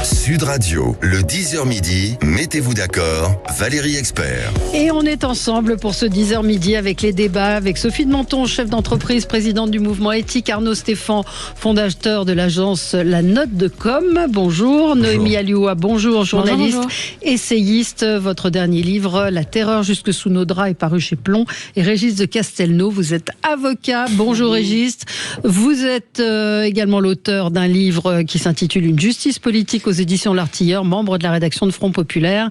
Sud Radio, le 10h midi, mettez-vous d'accord, Valérie Expert. Et on est ensemble pour ce 10h midi avec les débats, avec Sophie de Menton, chef d'entreprise, présidente du mouvement éthique, Arnaud Stéphan, fondateur de l'agence La Note de Com. Bonjour. Noémie Alioua, bonjour, journaliste, bonjour. Essayiste. Votre dernier livre, La terreur jusque sous nos draps, est paru chez Plomb. Et Régis de Castelnau, vous êtes avocat. Bonjour Régis. Vous êtes également l'auteur d'un livre qui s'intitule Une justice politique aux éditions L'Artilleur, membre de la rédaction de Front Populaire,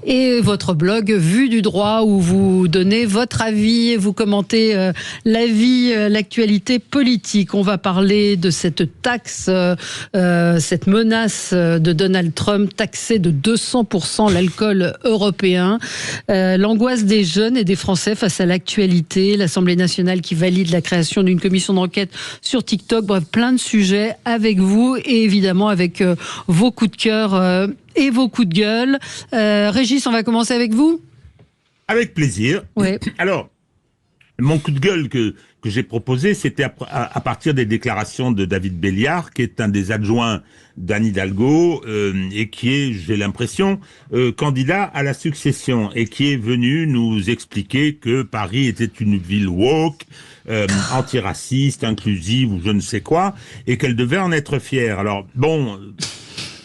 et votre blog Vue du droit où vous donnez votre avis et vous commentez la vie, l'actualité politique. On va parler de cette taxe, cette menace de Donald Trump, taxer de 200% l'alcool européen, l'angoisse des jeunes et des Français face à l'actualité, l'Assemblée nationale qui valide la création d'une commission d'enquête sur TikTok, bref, plein de sujets avec vous et évidemment avec vos coups de cœur et vos coups de gueule. Régis, on va commencer avec vous ? Avec plaisir. Oui. Alors, mon coup de gueule que j'ai proposé, c'était à partir des déclarations de David Béliard, qui est un des adjoints d'Anne Hidalgo, et qui est, j'ai l'impression, candidat à la succession, et qui est venu nous expliquer que Paris était une ville woke, antiraciste, inclusive, ou je ne sais quoi, et qu'elle devait en être fière. Alors, bon...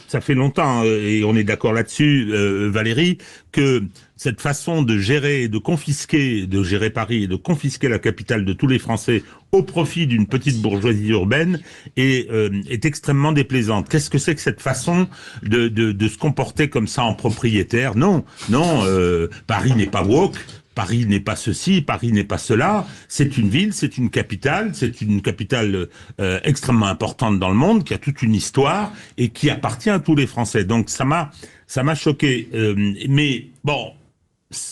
Ça fait longtemps, et on est d'accord là-dessus, Valérie, que cette façon de gérer, de gérer Paris et de confisquer la capitale de tous les Français au profit d'une petite bourgeoisie urbaine est extrêmement déplaisante. Qu'est-ce que c'est que cette façon de se comporter comme ça en propriétaire ? Non, Paris n'est pas woke. Paris n'est pas ceci, Paris n'est pas cela. C'est une ville, c'est une capitale extrêmement importante dans le monde, qui a toute une histoire et qui appartient à tous les Français. Donc ça m'a choqué. Mais bon,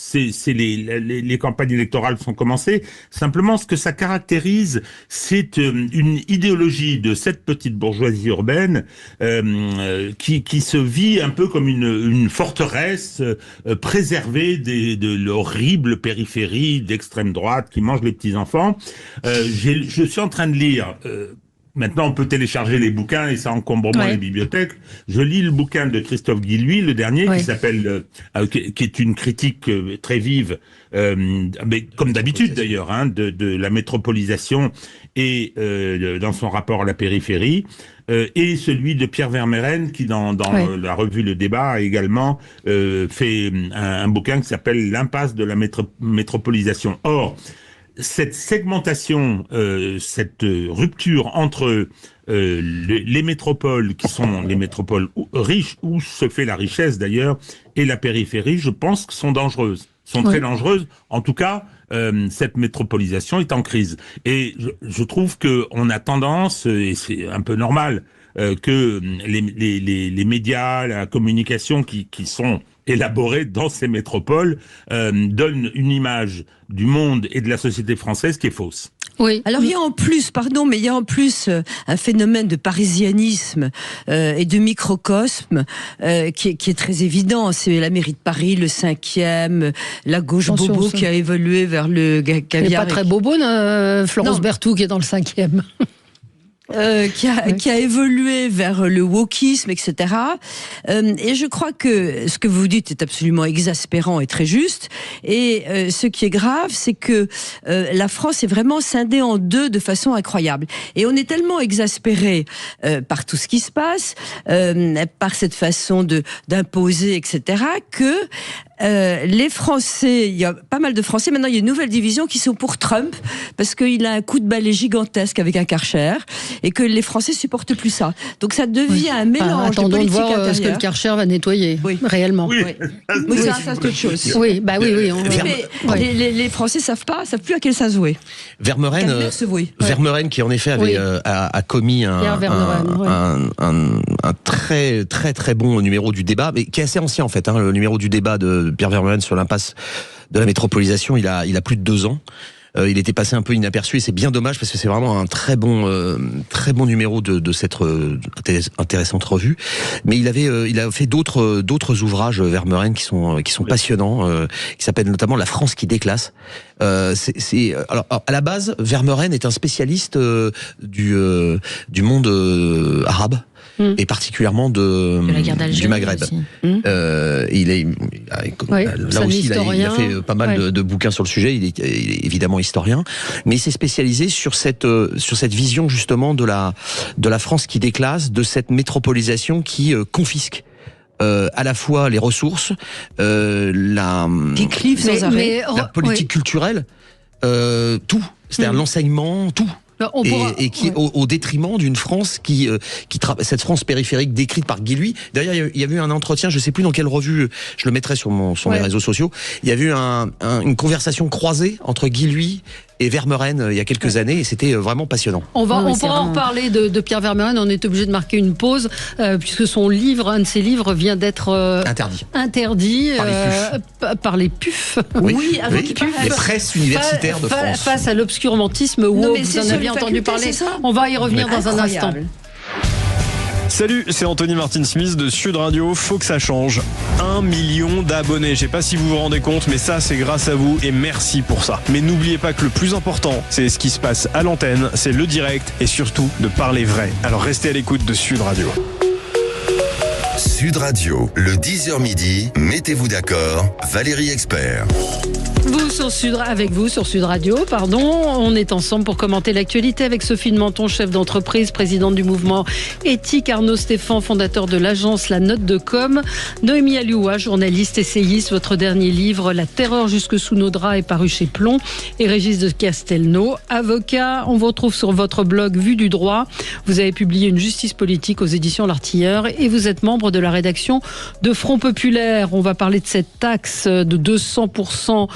les campagnes électorales sont commencées. Simplement, ce que ça caractérise, c'est une idéologie de cette petite bourgeoisie urbaine qui se vit un peu comme une forteresse préservée de l'horrible périphérie d'extrême droite qui mange les petits enfants. Je suis en train de lire. Maintenant, on peut télécharger les bouquins et ça encombre moins les bibliothèques. Je lis le bouquin de Christophe Guilluy, le dernier, qui s'appelle, qui est une critique très vive, mais comme d'habitude d'ailleurs, de la métropolisation et dans son rapport à la périphérie. Et celui de Pierre Vermeuren qui, dans la revue Le Débat, a également fait un bouquin qui s'appelle L'impasse de la métropolisation. Or, cette segmentation, cette rupture entre les métropoles qui sont les métropoles riches, où se fait la richesse d'ailleurs, et la périphérie, je pense que sont dangereuses, très dangereuses. En tout cas, cette métropolisation est en crise. Et je trouve que on a tendance, et c'est un peu normal, que les médias, la communication qui sont élaborés dans ces métropoles donnent une image du monde et de la société française qui est fausse. Oui. Alors il y a en plus un phénomène de parisianisme et de microcosme qui est très évident. C'est la mairie de Paris, le 5e, la gauche bobo qui a évolué vers le caviar. Elle n'est pas très bobo, Florence Berthoud qui est dans le 5e. Qui a évolué vers le wokisme, etc. Et je crois que ce que vous dites est absolument exaspérant et très juste. Et ce qui est grave, c'est que la France est vraiment scindée en deux de façon incroyable. Et on est tellement exaspéré par tout ce qui se passe, par cette façon d'imposer, etc., que les Français, il y a pas mal de Français, maintenant il y a une nouvelle division qui sont pour Trump, parce qu'il a un coup de balai gigantesque avec un Karcher, et que les Français supportent plus ça. Donc ça devient un mélange de politique de voir intérieure. ce que le Karcher va nettoyer, réellement. Oui, ça c'est autre chose. Oui. Les Français savent plus à quel sens vouer. Vermeuren qui en effet avait a commis un très très très bon numéro du débat, mais qui est assez ancien en fait, le numéro du débat de Pierre Vermeuren sur l'impasse de la métropolisation, il a plus de 2 ans. Il était passé un peu inaperçu et c'est bien dommage parce que c'est vraiment un très bon numéro de cette intéressante revue. Mais il a fait d'autres ouvrages, Vermeuren, qui sont passionnants, qui s'appellent notamment La France qui déclasse. Alors à la base, Vermeuren est un spécialiste du monde arabe. et particulièrement de la guerre du Maghreb. Là aussi, il a fait pas mal de bouquins sur le sujet. Il est évidemment historien, mais il s'est spécialisé sur cette vision justement de la France qui déclasse, de cette métropolisation qui confisque à la fois les ressources, la politique culturelle, tout, c'est-à-dire l'enseignement, tout. Et qui au détriment d'une France cette France périphérique décrite par Guy Luy. D'ailleurs, il y a eu un entretien, je ne sais plus dans quelle revue, je le mettrai sur mes réseaux sociaux. Il y a eu une conversation croisée entre Guy Luy et Vermeuren il y a quelques années, et c'était vraiment passionnant. On pourra en reparler de Pierre Vermeuren. On est obligé de marquer une pause puisque un de ses livres vient d'être interdit par les PUF. Oui, les presses universitaires de France. Face à l'obscurantisme woke, vous en avez entendu parler. On va y revenir dans un instant. Salut, c'est Anthony Martin-Smith de Sud Radio. Faut que ça change. 1 million d'abonnés. Je sais pas si vous vous rendez compte, mais ça, c'est grâce à vous et merci pour ça. Mais n'oubliez pas que le plus important, c'est ce qui se passe à l'antenne, c'est le direct et surtout de parler vrai. Alors restez à l'écoute de Sud Radio. Sud Radio, le 10h midi, mettez-vous d'accord, Valérie Expert. Avec vous sur Sud Radio, on est ensemble pour commenter l'actualité avec Sophie de Menton, chef d'entreprise, présidente du mouvement éthique, Arnaud Stéphan, fondateur de l'agence La Note de Com, Noémie Alioua, journaliste, essayiste, votre dernier livre La terreur jusque sous nos draps est paru chez Plomb, et Régis de Castelnau, avocat. On vous retrouve sur votre blog Vue du droit. Vous avez publié Une justice politique aux éditions L'Artilleur et vous êtes membre de la rédaction de Front Populaire. On va parler de cette taxe de 200%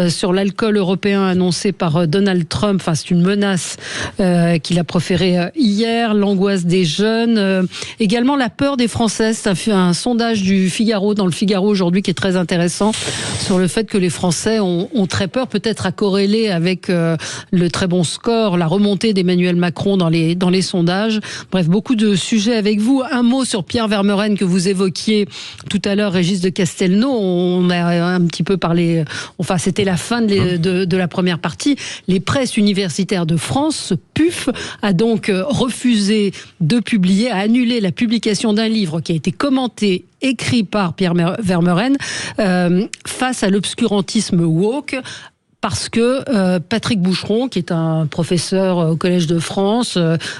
sur l'alcool européen annoncé par Donald Trump. Enfin, c'est une menace qu'il a proférée hier. L'angoisse des jeunes, également la peur des Français. C'est un sondage du Figaro, dans le Figaro aujourd'hui, qui est très intéressant sur le fait que les Français ont très peur, peut-être à corréler avec le très bon score, la remontée d'Emmanuel Macron dans les sondages. Bref, beaucoup de sujets avec vous. Un mot sur Pierre Vermeuren que vous évoquiez tout à l'heure, Régis de Castelnau. On a un petit peu parlé, enfin c'était la fin de la première partie. Les presses universitaires de France, PUF, a donc refusé de publier, a annulé la publication d'un livre qui a été commenté, écrit par Pierre Vermeuren, face à l'obscurantisme woke. Parce que Patrick Boucheron, qui est un professeur au Collège de France,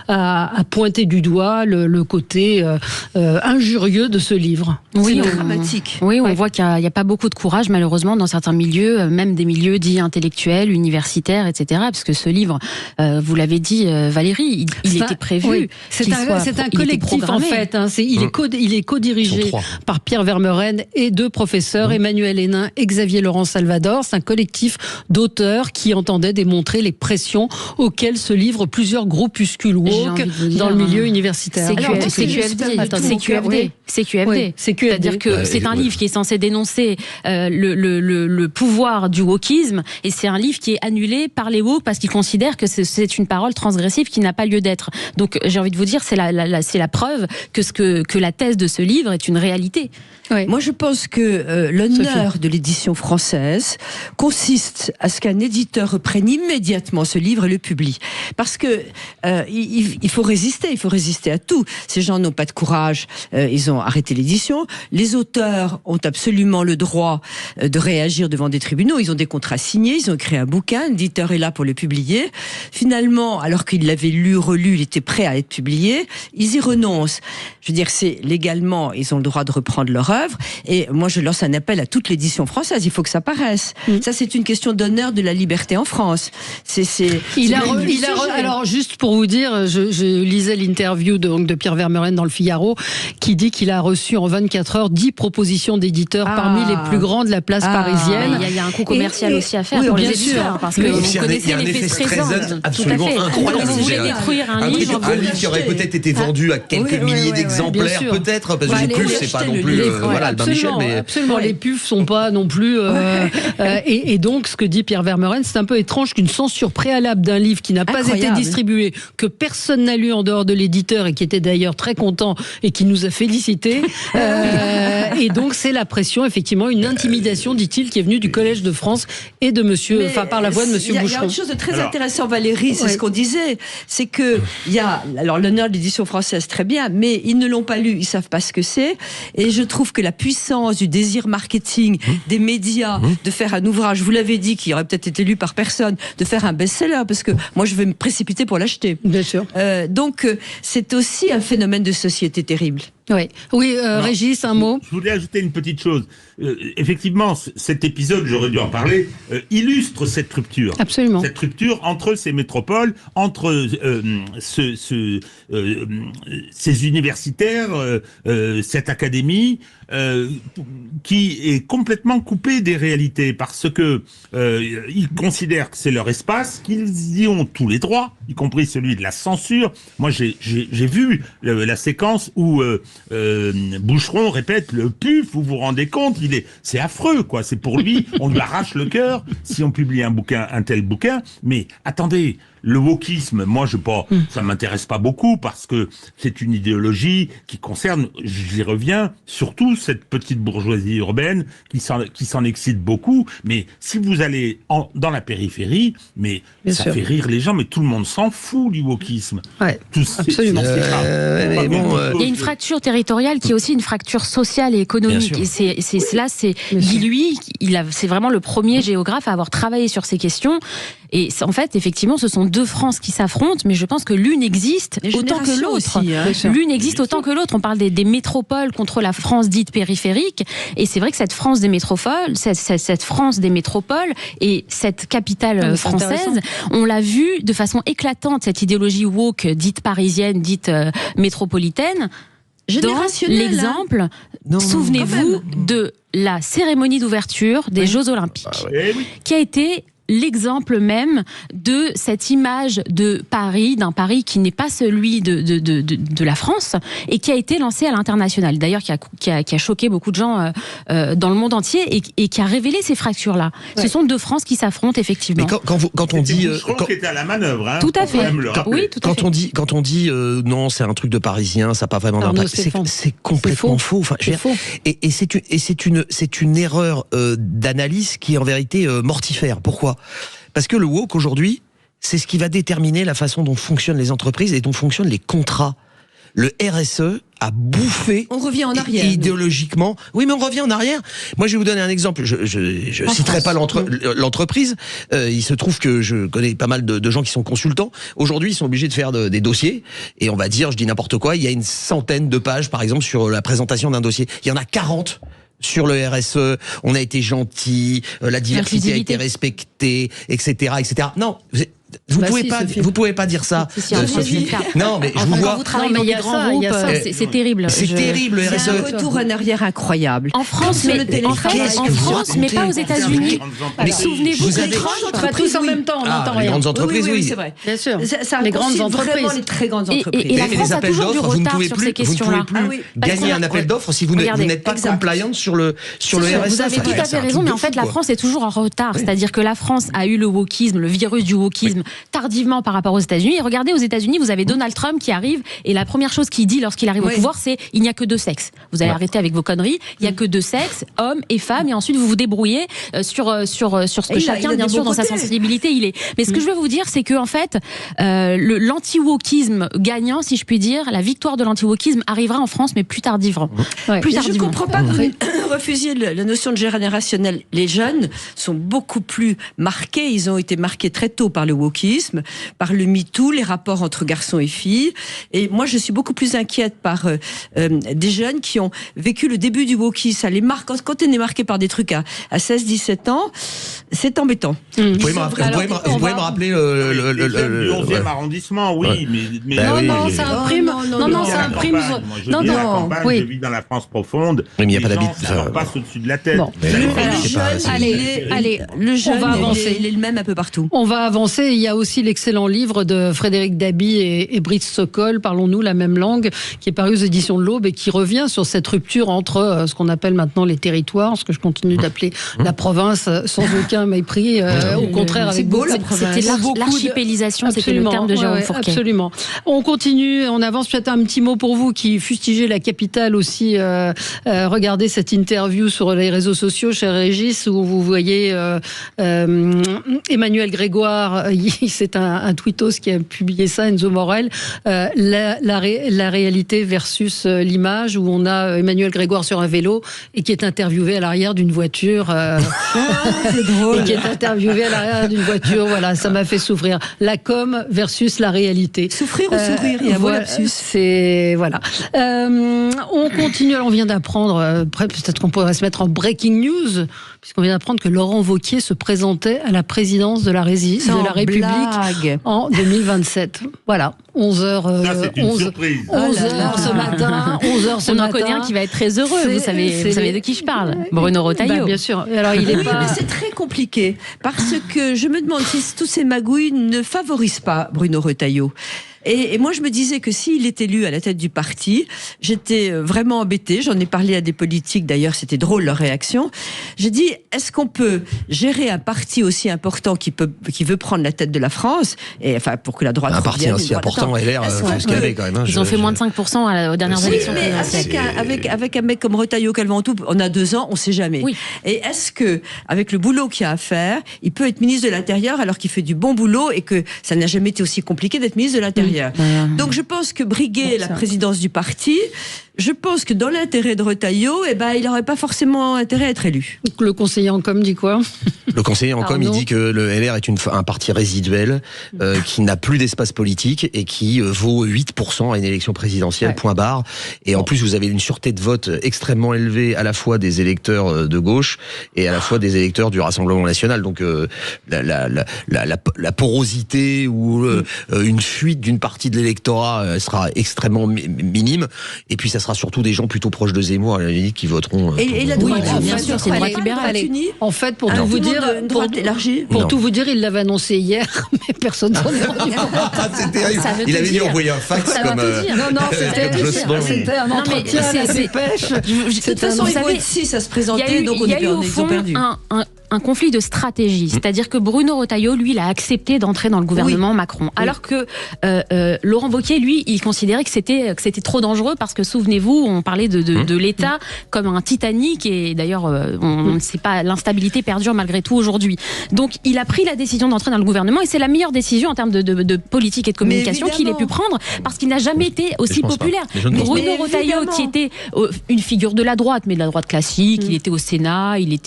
a pointé du doigt le côté injurieux de ce livre. Oui, dramatique. Oui, on voit qu'il n'y a pas beaucoup de courage, malheureusement, dans certains milieux, même des milieux dits intellectuels, universitaires, etc. Parce que ce livre, vous l'avez dit, Valérie, il était prévu. Oui. C'est un collectif, en fait. Il est co-dirigé par Pierre Vermeuren et deux professeurs, Emmanuel Hénin et Xavier Laurent Salvador. C'est un collectif d'auteurs qui entendaient démontrer les pressions auxquelles se livrent plusieurs groupuscules woke dans le milieu universitaire. CQFD. C'est-à-dire que c'est un livre qui est censé dénoncer le pouvoir du wokisme, et c'est un livre qui est annulé par les woke parce qu'ils considèrent que c'est une parole transgressive qui n'a pas lieu d'être. Donc j'ai envie de vous dire, c'est la preuve que la thèse de ce livre est une réalité. Oui. Moi, je pense que l'honneur de l'édition française consiste à ce qu'un éditeur reprenne immédiatement ce livre et le publie. Parce que il faut résister à tout. Ces gens n'ont pas de courage, ils ont arrêté l'édition. Les auteurs ont absolument le droit de réagir devant des tribunaux. Ils ont des contrats signés, ils ont créé un bouquin, l'éditeur est là pour le publier. Finalement, alors qu'il l'avait lu, relu, il était prêt à être publié, ils y renoncent. Je veux dire, c'est légalement, ils ont le droit de reprendre leur œuvre. Et moi, je lance un appel à toute l'édition française. Il faut que ça paraisse. Ça, c'est une question d'honneur de la liberté en France. Alors, juste pour vous dire, je lisais l'interview de Pierre Vermeuren dans le Figaro, qui dit qu'il a reçu en 24 heures 10 propositions d'éditeurs parmi les plus grands de la place parisienne. Il y a un coût commercial aussi à faire pour les éditeurs. Parce que vous connaissez l'effet Streisand. Absolument incroyable. Quand vous voulez détruire un livre qui aurait peut-être été vendu à quelques milliers d'exemplaires, peut-être, parce que les PUF, c'est pas non plus Albin Michel. Absolument, les PUF sont pas non plus... Et donc, ce que dit Pierre Vermeuren, c'est un peu étrange qu'une censure préalable d'un livre qui n'a pas été distribué, que personne n'a lu en dehors de l'éditeur et qui était d'ailleurs très content et qui nous a félicité vérité. Et donc, c'est la pression, effectivement, une intimidation, dit-il, qui est venue du Collège de France et de monsieur, par la voix de monsieur Boucheron. Il y a autre chose de très intéressant, Valérie, c'est ce qu'on disait, c'est que il y a, alors l'honneur de l'édition française, très bien, mais ils ne l'ont pas lu, ils savent pas ce que c'est, et je trouve que la puissance du désir marketing des médias de faire un ouvrage, vous l'avez dit, qui aurait peut-être été lu par personne, de faire un best-seller, parce que moi je vais me précipiter pour l'acheter. Bien sûr. Donc c'est aussi un phénomène de société terrible. Oui, Régis, un mot. Je voulais ajouter une petite chose. Effectivement, cet épisode, j'aurais dû en parler, illustre cette rupture. Absolument. Cette rupture entre ces métropoles, entre ces universitaires, cette académie, qui est complètement coupée des réalités parce que ils considèrent que c'est leur espace, qu'ils y ont tous les droits, y compris celui de la censure. Moi, j'ai vu la séquence où Boucheron répète le PUF, vous vous rendez compte, c'est affreux, quoi. C'est pour lui, on lui arrache le cœur si on publie un tel bouquin. Mais attendez, le wokisme, moi, ça m'intéresse pas beaucoup parce que c'est une idéologie qui concerne, j'y reviens, surtout cette petite bourgeoisie urbaine qui s'en excite beaucoup. Mais si vous allez dans la périphérie, mais Bien ça sûr. fait rire les gens, mais tout le monde s'en fout du wokisme. Ouais, absolument. Il y a une fracture territoriale qui est aussi une fracture sociale et économique. Et Guy Lui, c'est vraiment le premier géographe à avoir travaillé sur ces questions. Et en fait, effectivement, ce sont deux France qui s'affrontent, mais je pense que l'une existe autant que l'autre. L'une existe autant que l'autre. On parle des métropoles contre la France dite périphérique. Et c'est vrai que cette France des métropoles, cette France des métropoles et cette capitale française, on l'a vu de façon éclatante, cette idéologie woke dite parisienne, dite métropolitaine. Dans l'exemple, souvenez-vous de la cérémonie d'ouverture des Jeux Olympiques, qui a été l'exemple même de cette image de Paris, d'un Paris qui n'est pas celui de la France et qui a été lancé à l'international. D'ailleurs, qui a choqué beaucoup de gens dans le monde entier et qui a révélé ces fractures-là. Ce sont deux France qui s'affrontent, effectivement. Mais quand on dit... qui était à la manœuvre, hein, tout à fait. Oui, tout à fait. Quand on dit non, c'est un truc de Parisien, ça n'a pas vraiment d'impact, c'est complètement faux. Enfin, faux. Et c'est une erreur d'analyse qui est en vérité mortifère. Pourquoi ? Parce que le woke aujourd'hui, c'est ce qui va déterminer la façon dont fonctionnent les entreprises et dont fonctionnent les contrats. Le RSE a bouffé. On revient en arrière. Idéologiquement. Oui, mais on revient en arrière. Moi, je vais vous donner un exemple. Je citerai pas l'entreprise. Il se trouve que je connais pas mal de gens qui sont consultants. Aujourd'hui, ils sont obligés de faire des dossiers. Et on va dire, je dis n'importe quoi, il y a une centaine de pages, par exemple, sur la présentation d'un dossier. Il y en a 40. Sur le RSE, on a été gentil, la diversité a été respectée, etc., etc. Non, vous pouvez pas dire ça, Sophie. Non, mais je vous vois. Quand vous travaillez dans des grands groupes, c'est terrible. C'est terrible, le RSE. C'est un retour en arrière incroyable. En France, mais pas aux États-Unis. Mais souvenez-vous Pas tous en même temps, on n'entend les rien. grandes entreprises, oui, c'est vrai. Bien sûr. Ça les grandes entreprises. Vraiment les très grandes entreprises. Et la France a toujours du retard sur ces questions-là. Vous ne pouvez plus gagner un appel d'offres si vous n'êtes pas compliant sur le RSE. Vous avez tout à fait raison, mais en fait, la France est toujours en retard. C'est-à-dire que la France a eu le wokisme, le virus du wokisme, tardivement par rapport aux États-Unis. Et regardez, aux États-Unis, vous avez Donald Trump qui arrive, et la première chose qu'il dit lorsqu'il arrive au pouvoir, c'est il n'y a que deux sexes. Vous allez arrêter avec vos conneries. Il n'y a que deux sexes, hommes et femmes, et ensuite vous vous débrouillez sur ce que chacun, bien sûr, dans sa sensibilité, il est. Mais ce que je veux vous dire, c'est que en fait, l'anti-wokisme gagnant, si je puis dire, la victoire de l'anti-wokisme arrivera en France, mais plus tardivement. Plus tardivement. Je ne comprends pas que vous refusiez la notion de générationnel. Les jeunes sont beaucoup plus marqués. Ils ont été marqués très tôt par le wokisme, par le MeToo, les rapports entre garçons et filles. Et moi, je suis beaucoup plus inquiète par des jeunes qui ont vécu le début du wokisme. Ça les marque. Quand on est marqué par des trucs à 16-17 ans, c'est embêtant. Vous pouvez me rappeler le 11e arrondissement, oui. Mais non, ça imprime. Non, ça imprime. Non. Je vis dans la France profonde. Mais il n'y a pas d'habitude. leur passe au-dessus de la tête. Bon. Le jeune, on va avancer. Il est le même un peu partout. On va avancer. Il y a aussi l'excellent livre de Frédéric Dabi et Brice Sokol, Parlons-nous la même langue, qui est paru aux éditions de l'Aube et qui revient sur cette rupture entre ce qu'on appelle maintenant les territoires, ce que je continue d'appeler la province, sans aucun mépris, au contraire avec beau, beaucoup. C'était l'archipélisation, c'était le terme de Jérôme Fourquet. Absolument. On continue, on avance. Peut-être un petit mot pour vous qui fustigez la capitale aussi. Regardez cette interview sur les réseaux sociaux, cher Régis, où vous voyez Emmanuel Grégoire, c'est un tweetos qui a publié ça, Enzo Morel, la réalité versus l'image, où on a Emmanuel Grégoire sur un vélo et qui est interviewé à l'arrière d'une voiture. C'est drôle. Et qui est interviewé à l'arrière d'une voiture. Voilà, ça m'a fait souffrir. La com versus la réalité. Souffrir ou sourire, il y a un lapsus. C'est voilà. On continue. On vient d'apprendre. Peut-être qu'on pourrait se mettre en breaking news, puisqu'on vient d'apprendre que Laurent Wauquiez se présentait à la présidence de la République en 2027. Voilà, 11h. Ça, c'est une surprise. 11h ce matin. 11h ce matin. On en connaît un qui va être très heureux. Vous savez de qui je parle. Bruno Retailleau. Bah, bien sûr. Et alors, il est pas. Mais c'est très compliqué parce que je me demande si tous ces magouilles ne favorisent pas Bruno Retailleau. Et moi, je me disais que s'il est élu à la tête du parti, j'étais vraiment embêtée. J'en ai parlé à des politiques, d'ailleurs, c'était drôle leur réaction. J'ai dit, est-ce qu'on peut gérer un parti aussi important qui veut prendre la tête de la France, et enfin pour que la droite un parti aussi important, LR, faut se calmer quand même. Hein, ils ont fait moins de 5% aux dernières élections. Mais avec un mec comme Retailleau, Calventou, on a 2 ans, on sait jamais. Oui. Et est-ce que, avec le boulot qu'il y a à faire, il peut être ministre de l'Intérieur alors qu'il fait du bon boulot et que ça n'a jamais été aussi compliqué d'être ministre de l'Intérieur? Donc je pense que briguer la présidence du parti, je pense que dans l'intérêt de Retailleau, il n'aurait pas forcément intérêt à être élu. Le conseiller en com dit quoi? Le conseiller en com, il dit que le LR est un parti résiduel qui n'a plus d'espace politique et qui vaut 8% à une élection présidentielle, point barre. Et en plus, vous avez une sûreté de vote extrêmement élevée à la fois des électeurs de gauche et à la fois des électeurs du Rassemblement national. Donc la porosité ou une fuite d'une partie de l'électorat sera extrêmement minime. Et puis ça sera surtout des gens plutôt proches de Zemmour à la limite qui voteront. Et la droite, bien sûr, c'est une droite libérale. En fait, pour tout vous dire, tout vous dire, il l'avait annoncé hier, mais personne s'en est rendu compte. C'est terrible. Il avait dit envoyer un fax comme. Non, c'était un entretien à la dépêche. De toute façon, ils vont être 6 à se présenter, donc on est perdu. Un conflit de stratégie, c'est-à-dire que Bruno Retailleau, lui, il a accepté d'entrer dans le gouvernement Macron, alors que Laurent Wauquiez, lui, il considérait que c'était trop dangereux parce que souvenez-vous, on parlait de l'État comme un Titanic et d'ailleurs, on ne sait pas, l'instabilité perdure malgré tout aujourd'hui. Donc, il a pris la décision d'entrer dans le gouvernement et c'est la meilleure décision en termes de politique et de communication qu'il ait pu prendre parce qu'il n'a jamais été aussi populaire. Bruno Retailleau, qui était une figure de la droite, mais de la droite classique, il était au Sénat, il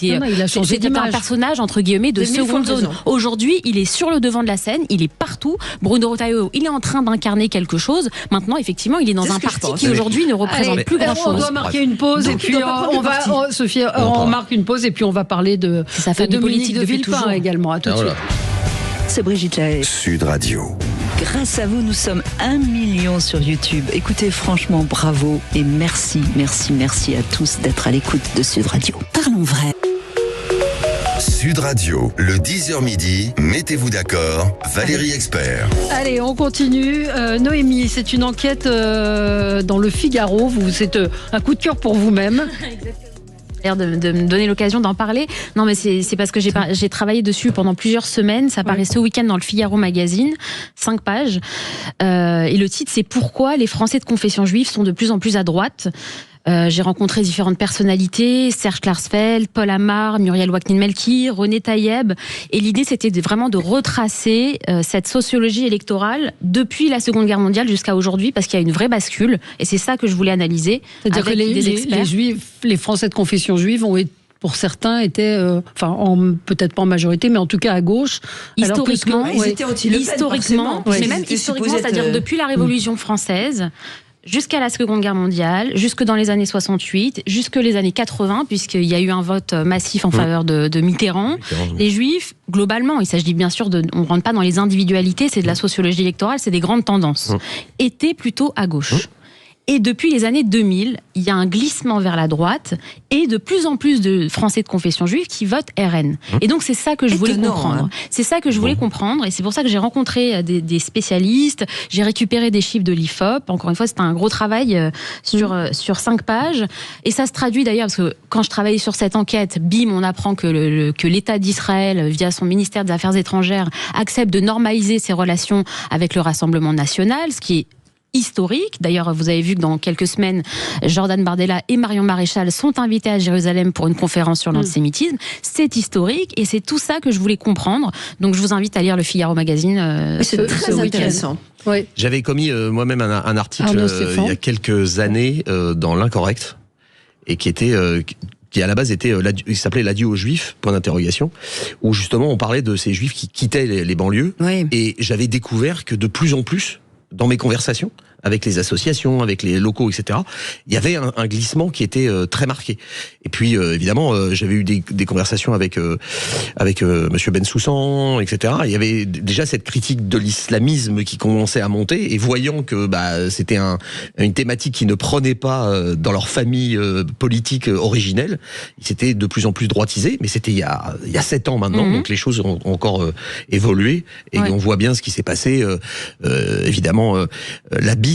a changé d'image. Personnage entre guillemets de seconde zone. Aujourd'hui, il est sur le devant de la scène, il est partout. Bruno Retailleau, il est en train d'incarner quelque chose. Maintenant, effectivement, il est dans un parti qui aujourd'hui ne représente plus grand-chose. On doit marquer une pause et puis Sophie, on marque une pause et puis on va parler de Dominique de Villepin également. À tout de suite. C'est Brigitte Lahaye. Sud Radio. Grâce à vous, nous sommes 1 million sur YouTube. Écoutez, franchement, bravo et merci à tous d'être à l'écoute de Sud Radio. Parlons vrai. Sud Radio, le 10h midi, mettez-vous d'accord, Valérie Expert. Allez, on continue. Noémie, c'est une enquête dans le Figaro. C'est un coup de cœur pour vous-même. De me donner l'occasion d'en parler. Non, mais c'est parce que j'ai travaillé dessus pendant plusieurs semaines. Ça paraît ce week-end dans le Figaro Magazine, 5 pages. Et le titre, c'est « Pourquoi les Français de confession juive sont de plus en plus à droite ?» J'ai rencontré différentes personnalités, Serge Klarsfeld, Paul Amar, Muriel Waknin-Melki, René Tayeb. Et l'idée, c'était vraiment de retracer cette sociologie électorale depuis la Seconde Guerre mondiale jusqu'à aujourd'hui, parce qu'il y a une vraie bascule. Et c'est ça que je voulais analyser. C'est-à-dire que les Français de confession juive ont été, pour certains, étaient, peut-être pas en majorité, mais en tout cas à gauche. Historiquement, historiquement, mais même historiquement, c'est-à-dire depuis la Révolution française, jusqu'à la Seconde Guerre mondiale, jusque dans les années 68, jusque les années 80, puisqu'il y a eu un vote massif en faveur de Mitterrand. Les Juifs, globalement, il s'agit bien sûr on ne rentre pas dans les individualités, c'est de la sociologie électorale, c'est des grandes tendances, étaient plutôt à gauche. Et depuis les années 2000, il y a un glissement vers la droite et de plus en plus de Français de confession juive qui votent RN. Et donc c'est ça que je voulais comprendre. C'est ça que je voulais comprendre et c'est pour ça que j'ai rencontré des spécialistes, j'ai récupéré des chiffres de l'IFOP. Encore une fois, c'était un gros travail sur 5 pages. Et ça se traduit d'ailleurs, parce que quand je travaillais sur cette enquête, bim, on apprend que l'État d'Israël, via son ministère des Affaires étrangères, accepte de normaliser ses relations avec le Rassemblement national, ce qui est historique. D'ailleurs, vous avez vu que dans quelques semaines, Jordan Bardella et Marion Maréchal sont invités à Jérusalem pour une conférence sur l'antisémitisme. C'est historique et c'est tout ça que je voulais comprendre. Donc, je vous invite à lire le Figaro Magazine. C'est très intéressant. Oui. J'avais commis moi-même un article il y a quelques années dans l'Incorrect et qui à la base il s'appelait l'adieu aux Juifs, point d'interrogation, où justement on parlait de ces Juifs qui quittaient les banlieues. Oui. Et j'avais découvert que de plus en plus, dans mes conversations avec les associations, avec les locaux, etc., il y avait un glissement qui était très marqué. Et puis, évidemment, j'avais eu des conversations avec Monsieur Bensoussan, etc. Il y avait déjà cette critique de l'islamisme qui commençait à monter, et voyant que c'était une thématique qui ne prenait pas dans leur famille politique originelle, ils s'étaient de plus en plus droitisés, mais c'était il y a 7 ans maintenant, donc les choses ont encore évolué, et on voit bien ce qui s'est passé, évidemment, la bise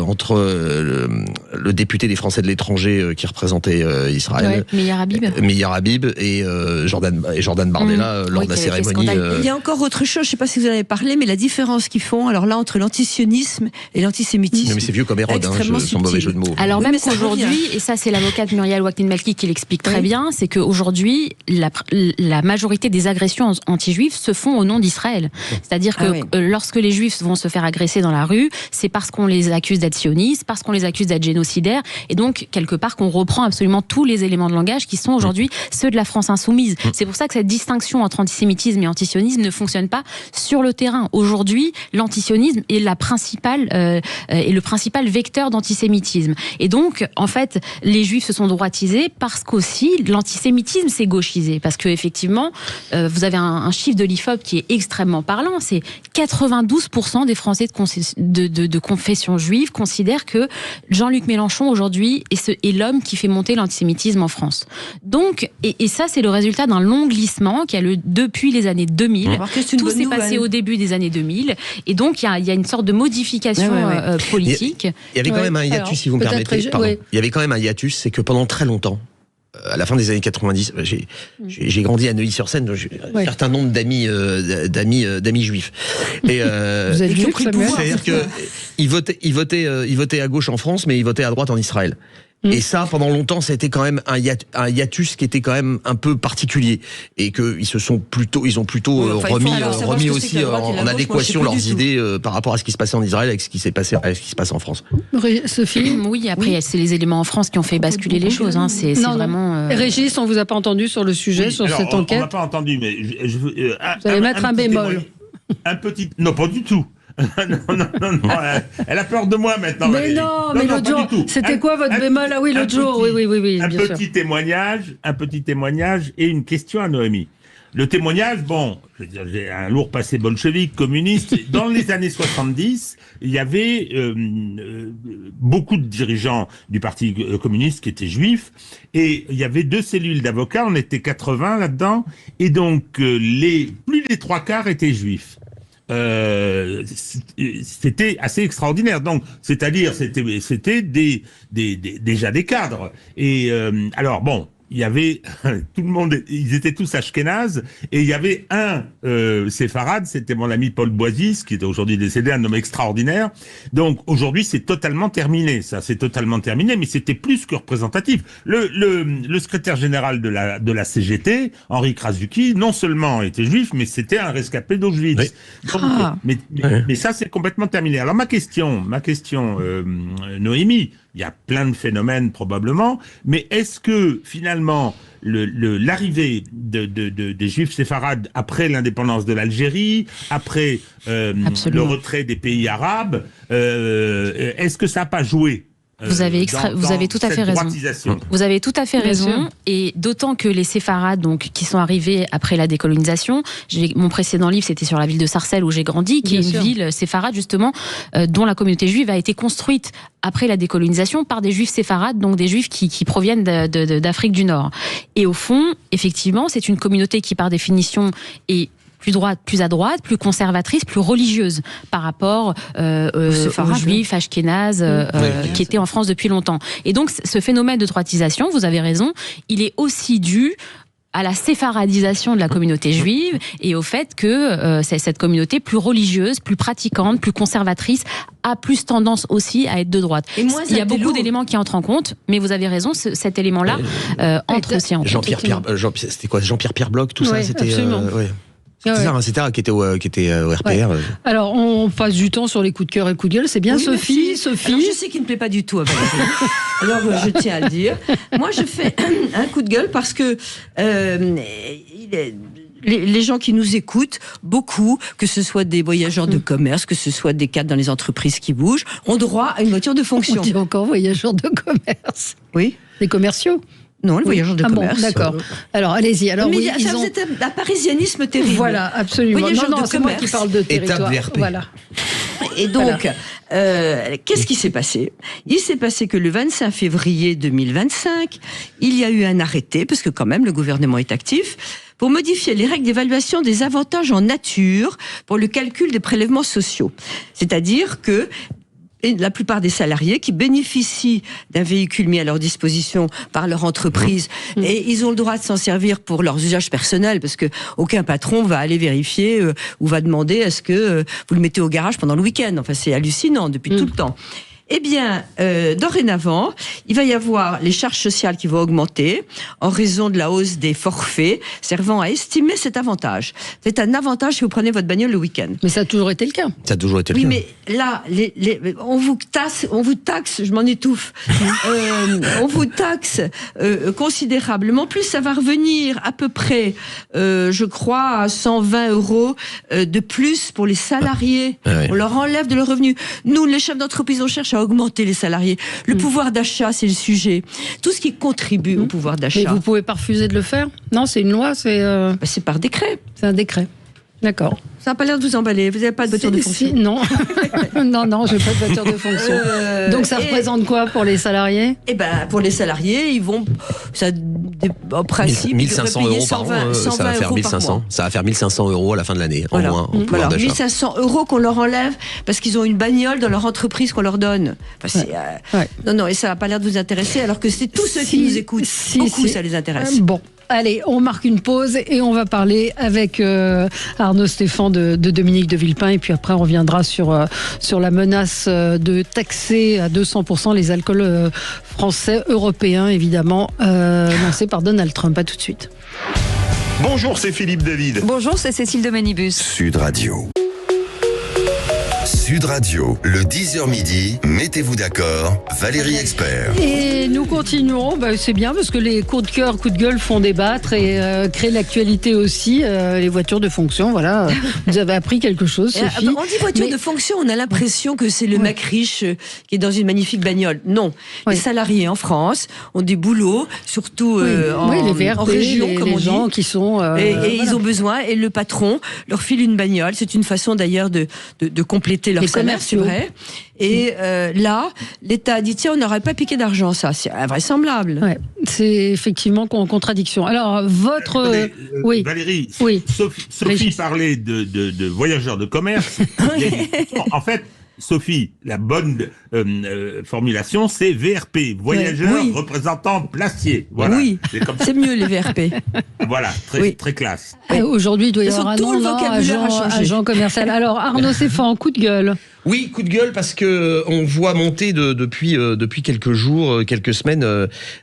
entre le député des Français de l'étranger qui représentait Israël, Meir Habib, et Jordan Bardella lors de la cérémonie. Il y a encore autre chose, je ne sais pas si vous en avez parlé, mais la différence qu'ils font, alors là, entre l'antisionisme et l'antisémitisme. Mais c'est vieux comme Hérode, sans mauvais jeu de mots. Alors même qu'aujourd'hui, et ça c'est l'avocate Muriel Waknin-Malki qui l'explique très bien, c'est qu'aujourd'hui, la majorité des agressions anti-juives se font au nom d'Israël. C'est-à-dire que lorsque les juifs vont se faire agresser dans la rue, c'est parce qu'on les accuse d'être sionistes, parce qu'on les accuse d'être génocidaires, et donc quelque part qu'on reprend absolument tous les éléments de langage qui sont aujourd'hui ceux de la France insoumise. C'est pour ça que cette distinction entre antisémitisme et antisionisme ne fonctionne pas sur le terrain. Aujourd'hui, l'antisionisme est le principal vecteur d'antisémitisme. Et donc, en fait, les juifs se sont droitisés parce qu'aussi l'antisémitisme s'est gauchisé. Parce que effectivement, vous avez un chiffre de l'IFOP qui est extrêmement parlant, c'est 92% des Français de confession juive considèrent que Jean-Luc Mélenchon aujourd'hui est l'homme qui fait monter l'antisémitisme en France. Donc, et ça c'est le résultat d'un long glissement qui a depuis les années 2000. Tout s'est passé au début des années 2000 et donc il y a une sorte de modification politique. Il y avait quand même un hiatus, si vous me permettez. Il y avait quand même un hiatus, c'est que pendant très longtemps, à la fin des années 90, j'ai grandi à Neuilly-sur-Seine, j'ai un certain nombre d'amis juifs. Et vous avez vu pris le pouvoir. C'est-à-dire qu'ils votaient à gauche en France, mais ils votaient à droite en Israël. Et ça, pendant longtemps, ça a été quand même un hiatus qui était quand même un peu particulier. Et qu'ils ont plutôt remis aussi en adéquation leurs idées par rapport à ce qui se passait en Israël avec ce qui se passe en France. Sophie ? Oui, après, c'est les éléments en France qui ont fait basculer les choses. C'est vraiment... Régis, on vous a pas entendu sur le sujet, cette enquête ? On m'a pas entendu, mais... vous allez mettre un bémol. Non, pas du tout. non, elle a peur de moi maintenant. Mais Valérie. Mais l'autre jour, c'était quoi votre bémol ? Ah oui, l'autre jour, oui, un petit témoignage et une question à Noémie. Le témoignage, je veux dire, j'ai un lourd passé bolchevique, communiste. Dans les années 70, il y avait beaucoup de dirigeants du Parti communiste qui étaient juifs, et il y avait 2 cellules d'avocats, on était 80 là-dedans, et donc plus les 3/4 étaient juifs. C'était assez extraordinaire. Donc, c'est-à-dire, c'était déjà des cadres. Et alors bon, il y avait tout le monde, ils étaient tous ashkénazes, et il y avait un séfarade, c'était mon ami Paul Boisis, qui est aujourd'hui décédé, un homme extraordinaire. Donc aujourd'hui, c'est totalement terminé. Ça, c'est totalement terminé, mais c'était plus que représentatif. Le secrétaire général de la CGT, Henri Krasuki, non seulement était juif, mais c'était un rescapé d'Auschwitz. Donc, mais ça, c'est complètement terminé. Alors ma question, Noémie, il y a plein de phénomènes probablement, mais est-ce que finalement l'arrivée des Juifs séfarades après l'indépendance de l'Algérie, après le retrait des pays arabes, est-ce que ça n'a pas joué Vous avez tout à fait raison. Vous avez tout à fait raison, et d'autant que les séfarades, donc, qui sont arrivés après la décolonisation, mon précédent livre c'était sur la ville de Sarcelles où j'ai grandi, qui est une ville séfarade justement, dont la communauté juive a été construite après la décolonisation par des juifs séfarades, donc des juifs qui proviennent d'Afrique du Nord. Et au fond, effectivement, c'est une communauté qui par définition est plus à droite, plus conservatrice, plus religieuse par rapport aux juifs ashkénazes qui étaient en France depuis longtemps. Et donc ce phénomène de droitisation, vous avez raison, il est aussi dû à la séfaradisation de la communauté juive et au fait que cette communauté plus religieuse, plus pratiquante, plus conservatrice a plus tendance aussi à être de droite. Il y a beaucoup d'éléments qui entrent en compte, mais vous avez raison, cet élément-là entre aussi en compte. C'était quoi, Jean-Pierre Bloch, tout ça, c'était c'était ça, qui était au RPR. Ouais. Alors, on passe du temps sur les coups de cœur et les coups de gueule. C'est bien, Sophie. Alors, je sais qu'il ne plaît pas du tout à Valérie. Alors, je tiens à le dire. Moi, je fais un coup de gueule parce que les gens qui nous écoutent, beaucoup, que ce soit des voyageurs de commerce, que ce soit des cadres dans les entreprises qui bougent, ont droit à une voiture de fonction. On dit encore voyageurs de commerce. Oui. Des commerciaux. Non, le voyageur de commerce. Bon, d'accord. Alors, allez-y. Alors, mais ça vous êtes un parisianisme terrible. Voilà, absolument. Non, c'est moi qui parle de territoire. Voilà. Et donc, qu'est-ce qui s'est passé ? Il s'est passé que le 25 février 2025, il y a eu un arrêté, parce que quand même, le gouvernement est actif, pour modifier les règles d'évaluation des avantages en nature pour le calcul des prélèvements sociaux. C'est-à-dire que la plupart des salariés qui bénéficient d'un véhicule mis à leur disposition par leur entreprise, et ils ont le droit de s'en servir pour leurs usages personnels, parce que aucun patron va aller vérifier ou va demander est-ce que vous le mettez au garage pendant le week-end. Enfin, c'est hallucinant depuis tout le temps. Eh bien, dorénavant, il va y avoir les charges sociales qui vont augmenter en raison de la hausse des forfaits servant à estimer cet avantage. C'est un avantage si vous prenez votre bagnole le week-end. Mais ça a toujours été le cas. Ça a toujours été le cas. Oui, mais là, on vous taxe, je m'en étouffe. On vous taxe considérablement. Plus, ça va revenir à peu près, je crois, à 120 € de plus pour les salariés. Ouais. On leur enlève de leurs revenus. Nous, les chefs d'entreprise, on cherche à augmenter les salariés. Le pouvoir d'achat, c'est le sujet. Tout ce qui contribue au pouvoir d'achat. Mais vous pouvez pas refuser de le faire ? Non, c'est une loi, c'est... c'est par décret. C'est un décret. D'accord. Ça n'a pas l'air de vous emballer. Vous n'avez pas de voiture de fonction ? Non. non, je n'ai pas de voiture de fonction. Donc ça représente quoi pour les salariés ? Eh ben, pour les salariés, ils vont... en principe, 1500 € par an, ça va faire 1500. Ça va faire 1500 € à la fin de l'année, voilà. En moins, en pouvoir d'achat. 1500 € qu'on leur enlève parce qu'ils ont une bagnole dans leur entreprise qu'on leur donne. Enfin, Non, et ça n'a pas l'air de vous intéresser, alors que c'est tous ceux qui nous écoutent. Beaucoup, ça les intéresse. Bon. Allez, on marque une pause et on va parler avec Arnaud Stéphane de Dominique de Villepin, et puis après on reviendra sur la menace de taxer à 200% les alcools français, européens évidemment, lancée par Donald Trump. À tout de suite. Bonjour, c'est Philippe David. Bonjour, c'est Cécile de Manibus. Sud Radio. Sud Radio, le 10h midi, mettez-vous d'accord, Valérie Expert. Et nous continuons, c'est bien parce que les coups de cœur, coups de gueule font débattre et créent l'actualité aussi, les voitures de fonction, voilà. Vous avez appris quelque chose, Sophie. On dit voiture de fonction, on a l'impression que c'est le mec riche qui est dans une magnifique bagnole. Non, les salariés en France ont des boulots, surtout les VRP, en région, comme on dit. Les gens qui sont... ils ont besoin, et le patron leur file une bagnole. C'est une façon d'ailleurs de compléter leur salaire, c'est vrai. Et là, l'État a dit, tiens, on n'aurait pas piqué d'argent, ça. C'est invraisemblable. Ouais, c'est effectivement en contradiction. Alors, votre... Valérie, Sophie parlait de voyageurs de commerce. En fait, Sophie, la bonne formulation, c'est VRP, voyageurs représentant placier. Voilà. Oui, c'est mieux les VRP. Voilà, très classe. Aujourd'hui, il doit y avoir un nom, agent commercial. Alors, Arnaud Stéphane, coup de gueule. Oui, coup de gueule parce que on voit monter depuis quelques jours, quelques semaines,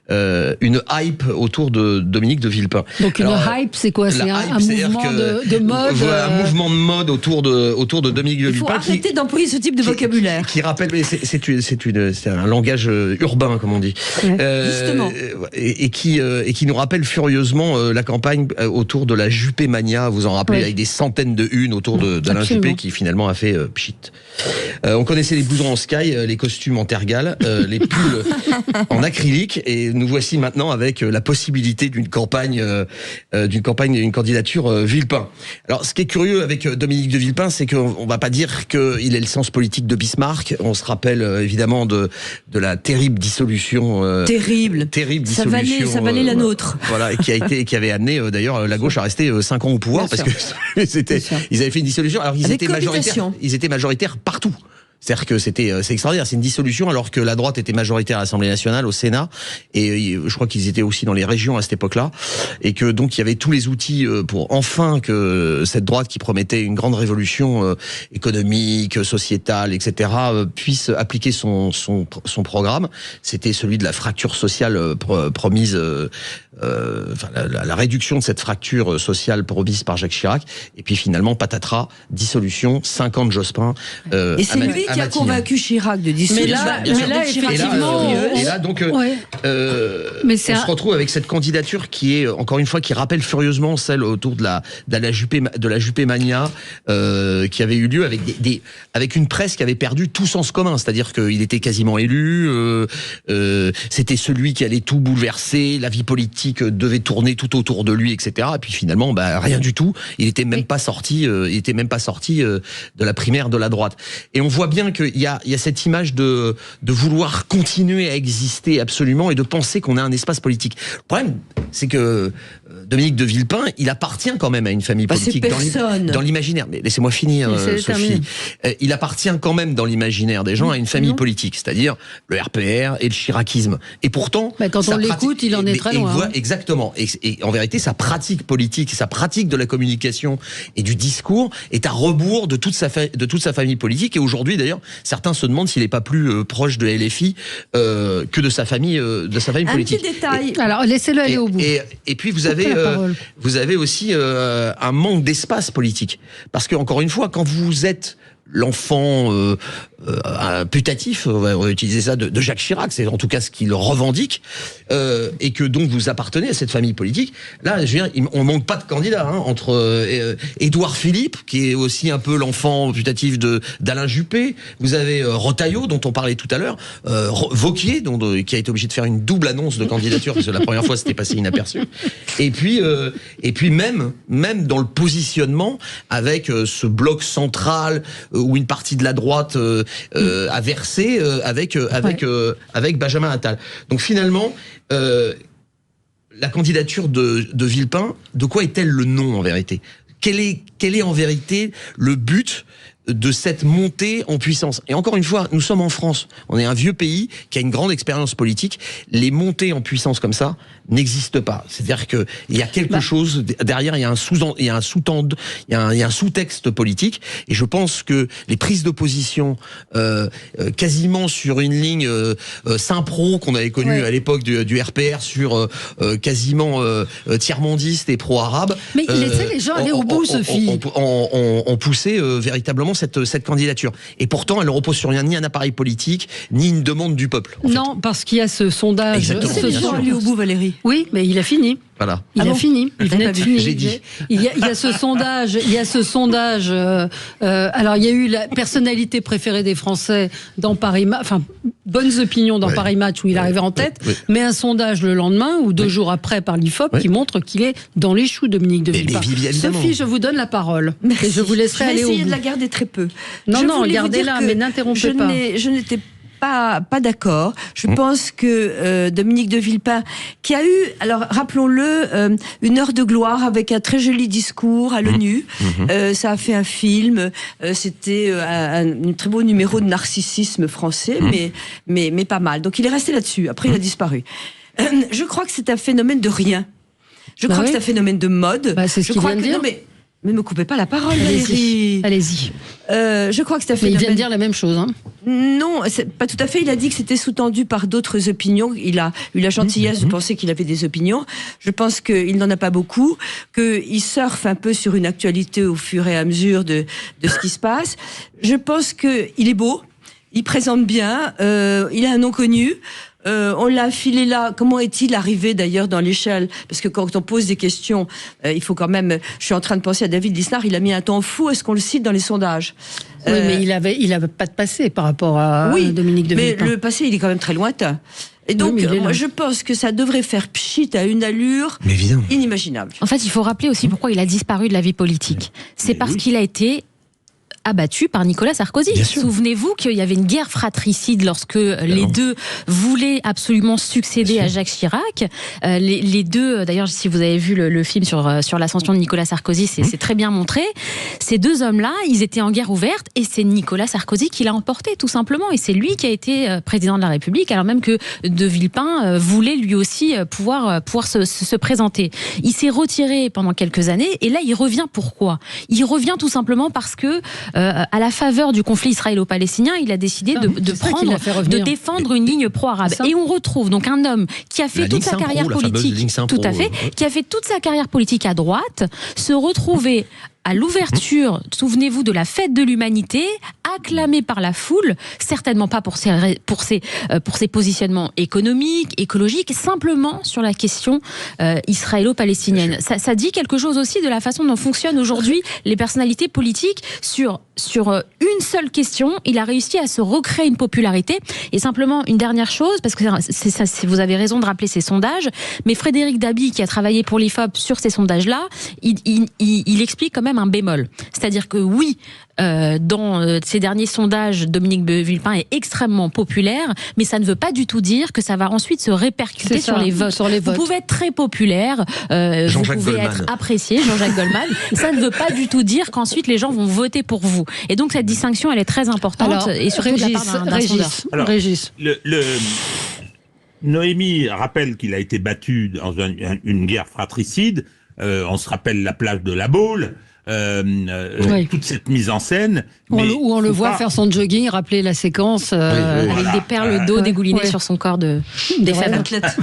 une hype autour de Dominique de Villepin. Donc une hype, c'est quoi ? C'est un mouvement de mode. Un mouvement de mode autour de Dominique de Villepin. Il faut arrêter d'employer ce type de vocabulaire. Qui rappelle, c'est un langage urbain, comme on dit. Justement. Et qui nous rappelle furieusement la campagne autour de la Juppé Mania. Vous en rappelez, avec des centaines de unes autour d'Alain Juppé qui finalement a fait pchit. On connaissait les blousons en sky, les costumes en tergal, les pulls en acrylique, et nous voici maintenant avec la possibilité d'une campagne, une candidature Villepin. Alors, ce qui est curieux avec Dominique de Villepin, c'est qu'on va pas dire qu'il ait le sens politique de Bismarck. On se rappelle évidemment de la terrible dissolution. Terrible dissolution. Ça valait la nôtre. Voilà, et qui avait amené d'ailleurs la gauche à rester 5 ans au pouvoir. Bien parce sûr. Que ils avaient fait une dissolution. Alors ils étaient majoritaires partout. C'est-à-dire que c'est extraordinaire. C'est une dissolution alors que la droite était majoritaire à l'Assemblée nationale, au Sénat, et je crois qu'ils étaient aussi dans les régions à cette époque-là, et que donc il y avait tous les outils pour enfin que cette droite qui promettait une grande révolution économique, sociétale, etc., puisse appliquer son programme. C'était celui de la fracture sociale promise. La réduction de cette fracture sociale promise par Jacques Chirac, et puis finalement patatras, dissolution, 5 ans de Jospin. Et c'est lui qui a convaincu Chirac de dissolution. Mais là, effectivement, et là donc, on se retrouve avec cette candidature qui est encore une fois qui rappelle furieusement celle autour de la Juppé Mania, qui avait eu lieu avec une presse qui avait perdu tout sens commun, c'est-à-dire qu'il était quasiment élu, c'était celui qui allait tout bouleverser, la vie politique devait tourner tout autour de lui, etc. Et puis finalement, rien du tout. Il était même pas sorti. De la primaire de la droite. Et on voit bien qu'il y a cette image de vouloir continuer à exister absolument et de penser qu'on a un espace politique. Le problème, c'est que Dominique de Villepin, il appartient quand même à une famille politique dans l'imaginaire. Mais laissez-moi finir, Sophie. Il appartient quand même dans l'imaginaire des gens à une famille politique, c'est-à-dire le RPR et le chiracisme. Et pourtant, quand on l'écoute, il en est très loin. Exactement. Et en vérité, sa pratique politique, sa pratique de la communication et du discours est à rebours de toute sa famille politique. Et aujourd'hui, d'ailleurs, certains se demandent s'il n'est pas plus proche de LFI que de sa famille politique. Un petit détail. Alors, laissez-le aller au bout. Et puis, vous avez aussi un manque d'espace politique. Parce que, encore une fois, quand vous êtes l'enfant putatif, on va utiliser ça, de Jacques Chirac, c'est en tout cas ce qu'il revendique, et que donc vous appartenez à cette famille politique. Là, je veux dire, on manque pas de candidats entre Édouard Philippe, qui est aussi un peu l'enfant putatif d'Alain Juppé. Vous avez Retailleau, dont on parlait tout à l'heure, Wauquiez, qui a été obligé de faire une double annonce de candidature parce que la première fois c'était passé inaperçu. Et puis même dans le positionnement avec ce bloc central où une partie de la droite a versé avec Benjamin Attal. Donc finalement, la candidature de Villepin, de quoi est-elle le nom en vérité ? Quel est en vérité le but de cette montée en puissance? Et encore une fois, nous sommes en France. On est un vieux pays qui a une grande expérience politique. Les montées en puissance comme ça n'existent pas. C'est-à-dire que il y a quelque chose derrière. Il y a un sous-texte politique. Et je pense que les prises d'opposition, quasiment sur une ligne Saint-Pro qu'on avait connue à l'époque du RPR, sur quasiment tiers-mondiste et pro-arabe. Mais laissez les gens aller au bout, Sophie. On poussait véritablement cette candidature. Et pourtant, elle ne repose sur rien, ni un appareil politique, ni une demande du peuple. Non, parce qu'il y a ce sondage. Exactement. C'est sûr, aller au bout, Valérie. Oui, mais il a fini. Voilà. Il a fini. Il venait de finir. J'ai dit. Il y a ce sondage. Alors, il y a eu la personnalité préférée des Français dans Paris Match. Enfin, bonnes opinions dans Paris Match où il arrivait en tête. Mais un sondage le lendemain ou 2 jours après par l'IFOP qui montre qu'il est dans les choux, Dominique de Villepin. Sophie, je vous donne la parole. Merci. Et je vous laisserai aller au bout. Je vais essayer de la garder très peu. Non, gardez-la, mais n'interrompez pas. Je n'étais pas d'accord. Je pense que Dominique de Villepin, qui a eu, alors rappelons-le, une heure de gloire avec un très joli discours à l'ONU. Ça a fait un film. C'était un très beau numéro de narcissisme français, mais pas mal. Donc il est resté là-dessus. Après, il a disparu. Je crois que c'est un phénomène de rien. Je crois que c'est un phénomène de mode. C'est ce qu'il vient de dire. Mais me coupez pas la parole, Valérie. Allez-y. Je crois que c'est un phénomène. Mais il vient de dire la même chose, hein. Non, pas tout à fait. Il a dit que c'était sous-tendu par d'autres opinions. Il a eu la gentillesse de penser qu'il avait des opinions. Je pense qu'il n'en a pas beaucoup, qu'il surfe un peu sur une actualité au fur et à mesure de ce qui se passe. Je pense qu'il est beau. Il présente bien, il a un nom connu. On l'a affilé là. Comment est-il arrivé d'ailleurs dans l'échelle? Parce que quand on pose des questions, il faut quand même. Je suis en train de penser à David Lisnard. Il a mis un temps fou. Est-ce qu'on le cite dans les sondages? Oui, mais il avait pas de passé par rapport à Dominique de Villepin. Mais le passé, il est quand même très lointain. Et donc, moi, je pense que ça devrait faire pchit à une allure inimaginable. En fait, il faut rappeler aussi pourquoi il a disparu de la vie politique. C'est parce qu'il a été abattu par Nicolas Sarkozy. Souvenez-vous qu'il y avait une guerre fratricide lorsque les deux voulaient absolument succéder à Jacques Chirac. Les deux, d'ailleurs, si vous avez vu le film sur l'ascension de Nicolas Sarkozy, c'est très bien montré. Ces deux hommes-là, ils étaient en guerre ouverte et c'est Nicolas Sarkozy qui l'a emporté, tout simplement. Et c'est lui qui a été président de la République, alors même que De Villepin voulait lui aussi pouvoir se présenter. Il s'est retiré pendant quelques années et là, il revient. Pourquoi? Il revient tout simplement parce que à la faveur du conflit israélo-palestinien, il a décidé de défendre une ligne pro-arabe. Et on retrouve donc un homme qui a fait toute sa carrière politique, qui a fait toute sa carrière politique à droite, se retrouver à l'ouverture, souvenez-vous, de la fête de l'humanité, acclamé par la foule, certainement pas pour ses positionnements économiques, écologiques, simplement sur la question israélo-palestinienne. Ça dit quelque chose aussi de la façon dont fonctionnent aujourd'hui les personnalités politiques sur une seule question. Il a réussi à se recréer une popularité. Et simplement, une dernière chose, parce que vous avez raison de rappeler ces sondages, mais Frédéric Dabi, qui a travaillé pour l'IFOP sur ces sondages-là, il explique quand même un bémol. C'est-à-dire que oui, dans ces derniers sondages, Dominique de Villepin est extrêmement populaire, mais ça ne veut pas du tout dire que ça va ensuite se répercuter sur les votes. Vous pouvez être très populaire, vous pouvez être apprécié, Jean-Jacques Goldman, ça ne veut pas du tout dire qu'ensuite les gens vont voter pour vous. Et donc cette distinction, elle est très importante. Et surtout de la part d'un sondeur. Alors, Régis. Noémie rappelle qu'il a été battu dans une guerre fratricide. On se rappelle la plage de la Baule. Toute cette mise en scène où on le voit faire son jogging, rappeler la séquence avec des perles d'eau dégoulinées sur son corps des femmes athlètes.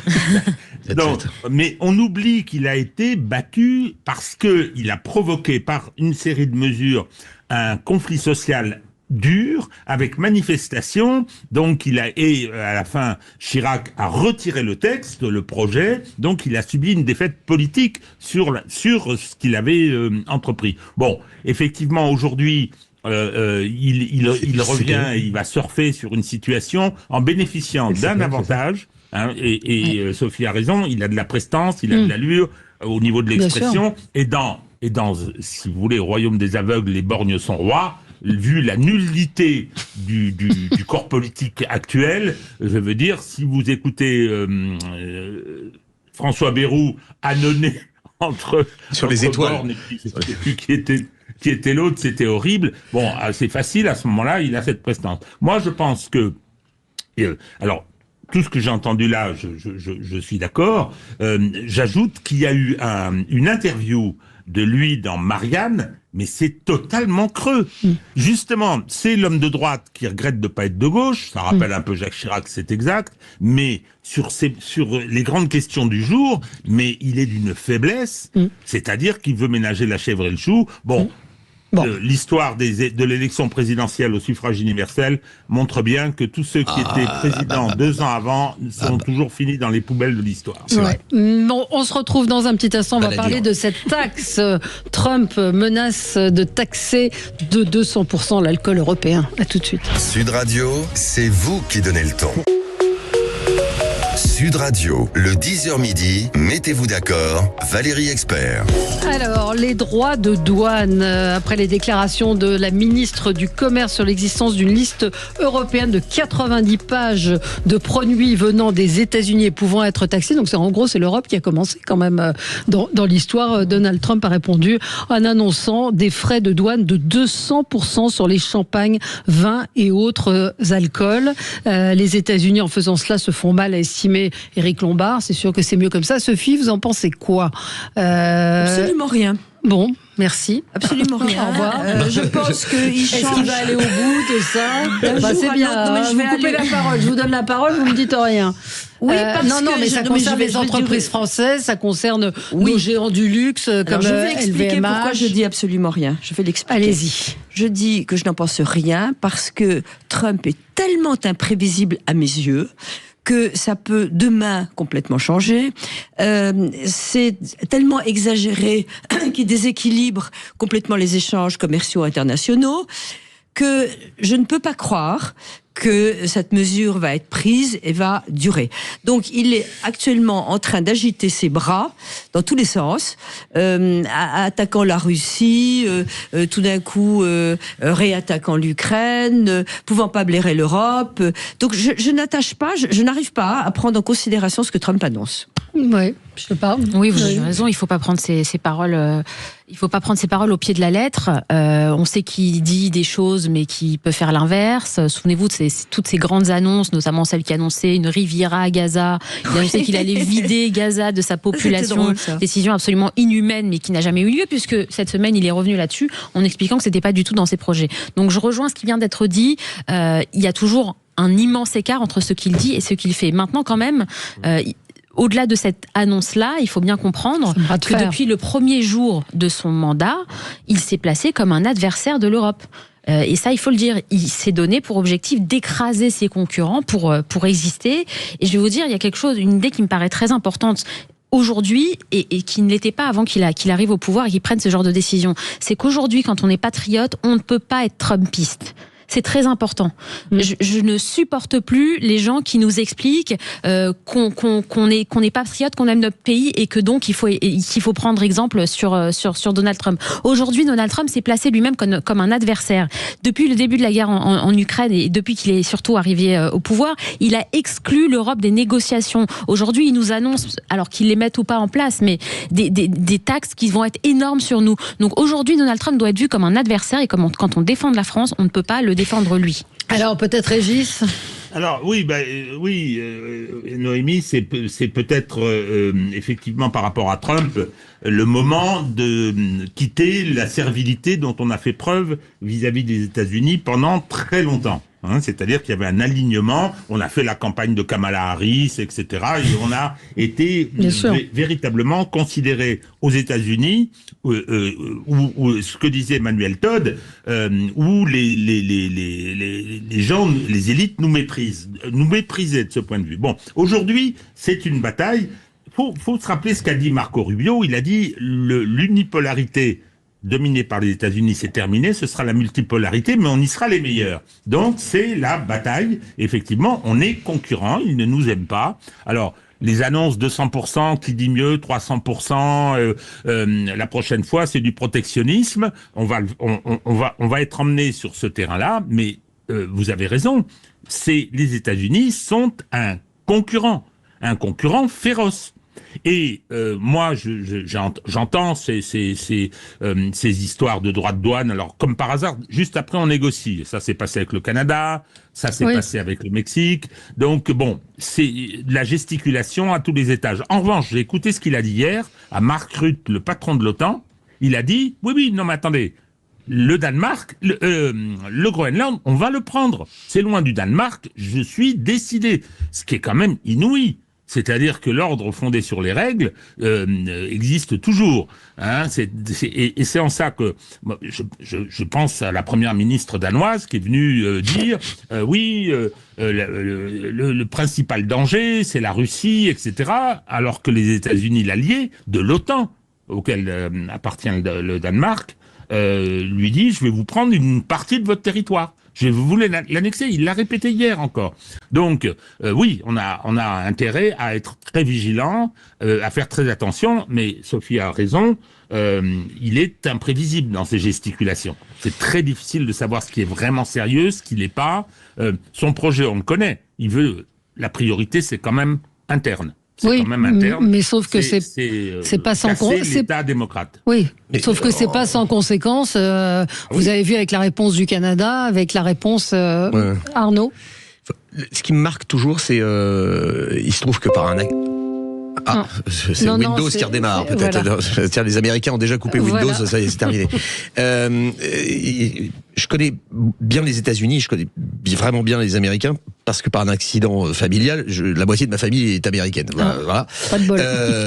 Non, mais on oublie qu'il a été battu parce que il a provoqué par une série de mesures un conflit social dur, avec manifestation. Donc à la fin, Chirac a retiré le texte, le projet, donc il a subi une défaite politique sur ce qu'il avait entrepris. Bon, effectivement, aujourd'hui, il revient et il va surfer sur une situation en bénéficiant d'un avantage, Sophie a raison, il a de la prestance, il a de l'allure au niveau de l'expression, et dans, si vous voulez, au royaume des aveugles, les borgnes sont rois. Vu la nullité du corps politique actuel, je veux dire, si vous écoutez François Bayrou annonné sur les étoiles, qui était l'autre, c'était horrible. Bon, c'est facile à ce moment-là, il a cette prestance. Moi, je pense que, alors, tout ce que j'ai entendu là, je suis d'accord. J'ajoute qu'il y a eu une interview de lui dans Marianne, mais c'est totalement creux. Justement, c'est l'homme de droite qui regrette de ne pas être de gauche, ça rappelle un peu Jacques Chirac, c'est exact, mais sur les grandes questions du jour, mais il est d'une faiblesse, c'est-à-dire qu'il veut ménager la chèvre et le chou. Bon. L'histoire de l'élection présidentielle au suffrage universel montre bien que tous ceux qui étaient présidents 2 ans avant sont toujours finis dans les poubelles de l'histoire. Bon, on se retrouve dans un petit instant, on va parler de cette taxe. Trump menace de taxer de 200% l'alcool européen. À tout de suite. Sud Radio, c'est vous qui donnez le ton. Sud Radio, le 10h midi, mettez-vous d'accord, Valérie Expert. Alors, les droits de douane, après les déclarations de la ministre du Commerce sur l'existence d'une liste européenne de 90 pages de produits venant des États-Unis et pouvant être taxés. Donc, en gros, c'est l'Europe qui a commencé quand même dans l'histoire. Donald Trump a répondu en annonçant des frais de douane de 200% sur les champagnes, vins et autres alcools. Les États-Unis, en faisant cela, se font mal à estimer Éric Lombard. C'est sûr que c'est mieux comme ça. Sophie, vous en pensez quoi? Absolument rien. Bon, merci. Absolument rien. Au revoir. Je pense qu'il change. Est-ce qu'il va aller au bout de ça? C'est bien. Non, mais je vais couper la parole. Je vous donne la parole, vous ne me dites rien. Oui, parce mais ça concerne les entreprises françaises, ça concerne nos géants du luxe comme je vais expliquer LVMH. Pourquoi je dis absolument rien. Je vais l'expliquer. Allez-y. Je dis que je n'en pense rien parce que Trump est tellement imprévisible à mes yeux que ça peut demain complètement changer. C'est tellement exagéré qu'il déséquilibre complètement les échanges commerciaux internationaux que je ne peux pas croire que cette mesure va être prise et va durer. Donc il est actuellement en train d'agiter ses bras dans tous les sens, attaquant la Russie, tout d'un coup réattaquant l'Ukraine, pouvant pas blairer l'Europe. Donc je n'attache pas, je n'arrive pas à prendre en considération ce que Trump annonce. Oui, je sais pas. Oui, vous avez raison. Il faut pas prendre ces paroles. Il faut pas prendre ces paroles au pied de la lettre. On sait qu'il dit des choses, mais qu'il peut faire l'inverse. Souvenez-vous de toutes ces grandes annonces, notamment celle qui annonçait une Riviera à Gaza. Il a annoncé qu'il allait vider Gaza de sa population. Drôle, décision absolument inhumaine, mais qui n'a jamais eu lieu, puisque cette semaine, il est revenu là-dessus en expliquant que c'était pas du tout dans ses projets. Donc, je rejoins ce qui vient d'être dit. Il y a toujours un immense écart entre ce qu'il dit et ce qu'il fait. Maintenant, quand même, au-delà de cette annonce-là, il faut bien comprendre que depuis le premier jour de son mandat, il s'est placé comme un adversaire de l'Europe. Et ça, il faut le dire, il s'est donné pour objectif d'écraser ses concurrents pour exister. Et je vais vous dire, il y a quelque chose, une idée qui me paraît très importante aujourd'hui, et qui ne l'était pas avant qu'il arrive au pouvoir et qu'il prenne ce genre de décision. C'est qu'aujourd'hui, quand on est patriote, on ne peut pas être trumpiste. C'est très important. Je ne supporte plus les gens qui nous expliquent qu'on est patriote, qu'on aime notre pays et que donc il faut prendre exemple sur Donald Trump. Aujourd'hui, Donald Trump s'est placé lui-même comme un adversaire. Depuis le début de la guerre en Ukraine et depuis qu'il est surtout arrivé au pouvoir, il a exclu l'Europe des négociations. Aujourd'hui, il nous annonce, alors qu'ils les mettent ou pas en place, mais des taxes qui vont être énormes sur nous. Donc aujourd'hui, Donald Trump doit être vu comme un adversaire et quand on défend la France, on ne peut pas le défendre lui. Alors peut-être Régis. Alors oui, Noémie, c'est peut-être effectivement par rapport à Trump le moment de quitter la servilité dont on a fait preuve vis-à-vis des États-Unis pendant très longtemps. C'est-à-dire qu'il y avait un alignement, on a fait la campagne de Kamala Harris, etc. Et on a été véritablement considéré aux États-Unis, où ce que disait Emmanuel Todd, où les gens, les élites nous méprisaient de ce point de vue. Bon, aujourd'hui, c'est une bataille. Faut se rappeler ce qu'a dit Marco Rubio. Il a dit l'unipolarité dominée par les États-Unis, c'est terminé, ce sera la multipolarité, mais on y sera les meilleurs. Donc, c'est la bataille. Effectivement, on est concurrents, ils ne nous aiment pas. Alors, les annonces 200%, qui dit mieux, 300%, la prochaine fois, c'est du protectionnisme. On va être emmené sur ce terrain-là, mais vous avez raison. Les États-Unis sont un concurrent féroce. Et moi, j'entends ces histoires de droits de douane. Alors, comme par hasard, juste après, on négocie. Ça s'est passé avec le Canada, ça s'est passé avec le Mexique. Donc, bon, c'est de la gesticulation à tous les étages. En revanche, j'ai écouté ce qu'il a dit hier à Mark Rutte, le patron de l'OTAN. Il a dit, oui, non, mais attendez, le Danemark, le Groenland, on va le prendre. C'est loin du Danemark, je suis décidé. Ce qui est quand même inouï. C'est-à-dire que l'ordre fondé sur les règles existe toujours. Et c'est en ça que je pense à la première ministre danoise qui est venue dire le principal danger, c'est la Russie, etc. Alors que les États-Unis, l'allié de l'OTAN, auquel appartient le Danemark, lui dit « Je vais vous prendre une partie de votre territoire ». Je voulais l'annexer, il l'a répété hier encore. Donc, oui, on a intérêt à être très vigilant, à faire très attention, mais Sophie a raison, il est imprévisible dans ses gesticulations. C'est très difficile de savoir ce qui est vraiment sérieux, ce qui l'est pas. Son projet, on le connaît. La priorité, c'est quand même interne. C'est quand même interne. Mais sauf que c'est pas sans conséquence. L'État démocrate. Oui, sauf que c'est pas sans conséquence. Vous avez vu avec la réponse du Canada, avec la réponse Arnaud. Ce qui me marque toujours, c'est il se trouve que par un c'est Windows qui redémarre peut-être. Voilà. Les Américains ont déjà coupé Windows, ça y est, c'est terminé. Je connais bien les États-Unis, je connais vraiment bien les Américains parce que par un accident familial, la moitié de ma famille est américaine. Voilà. Pas de bol.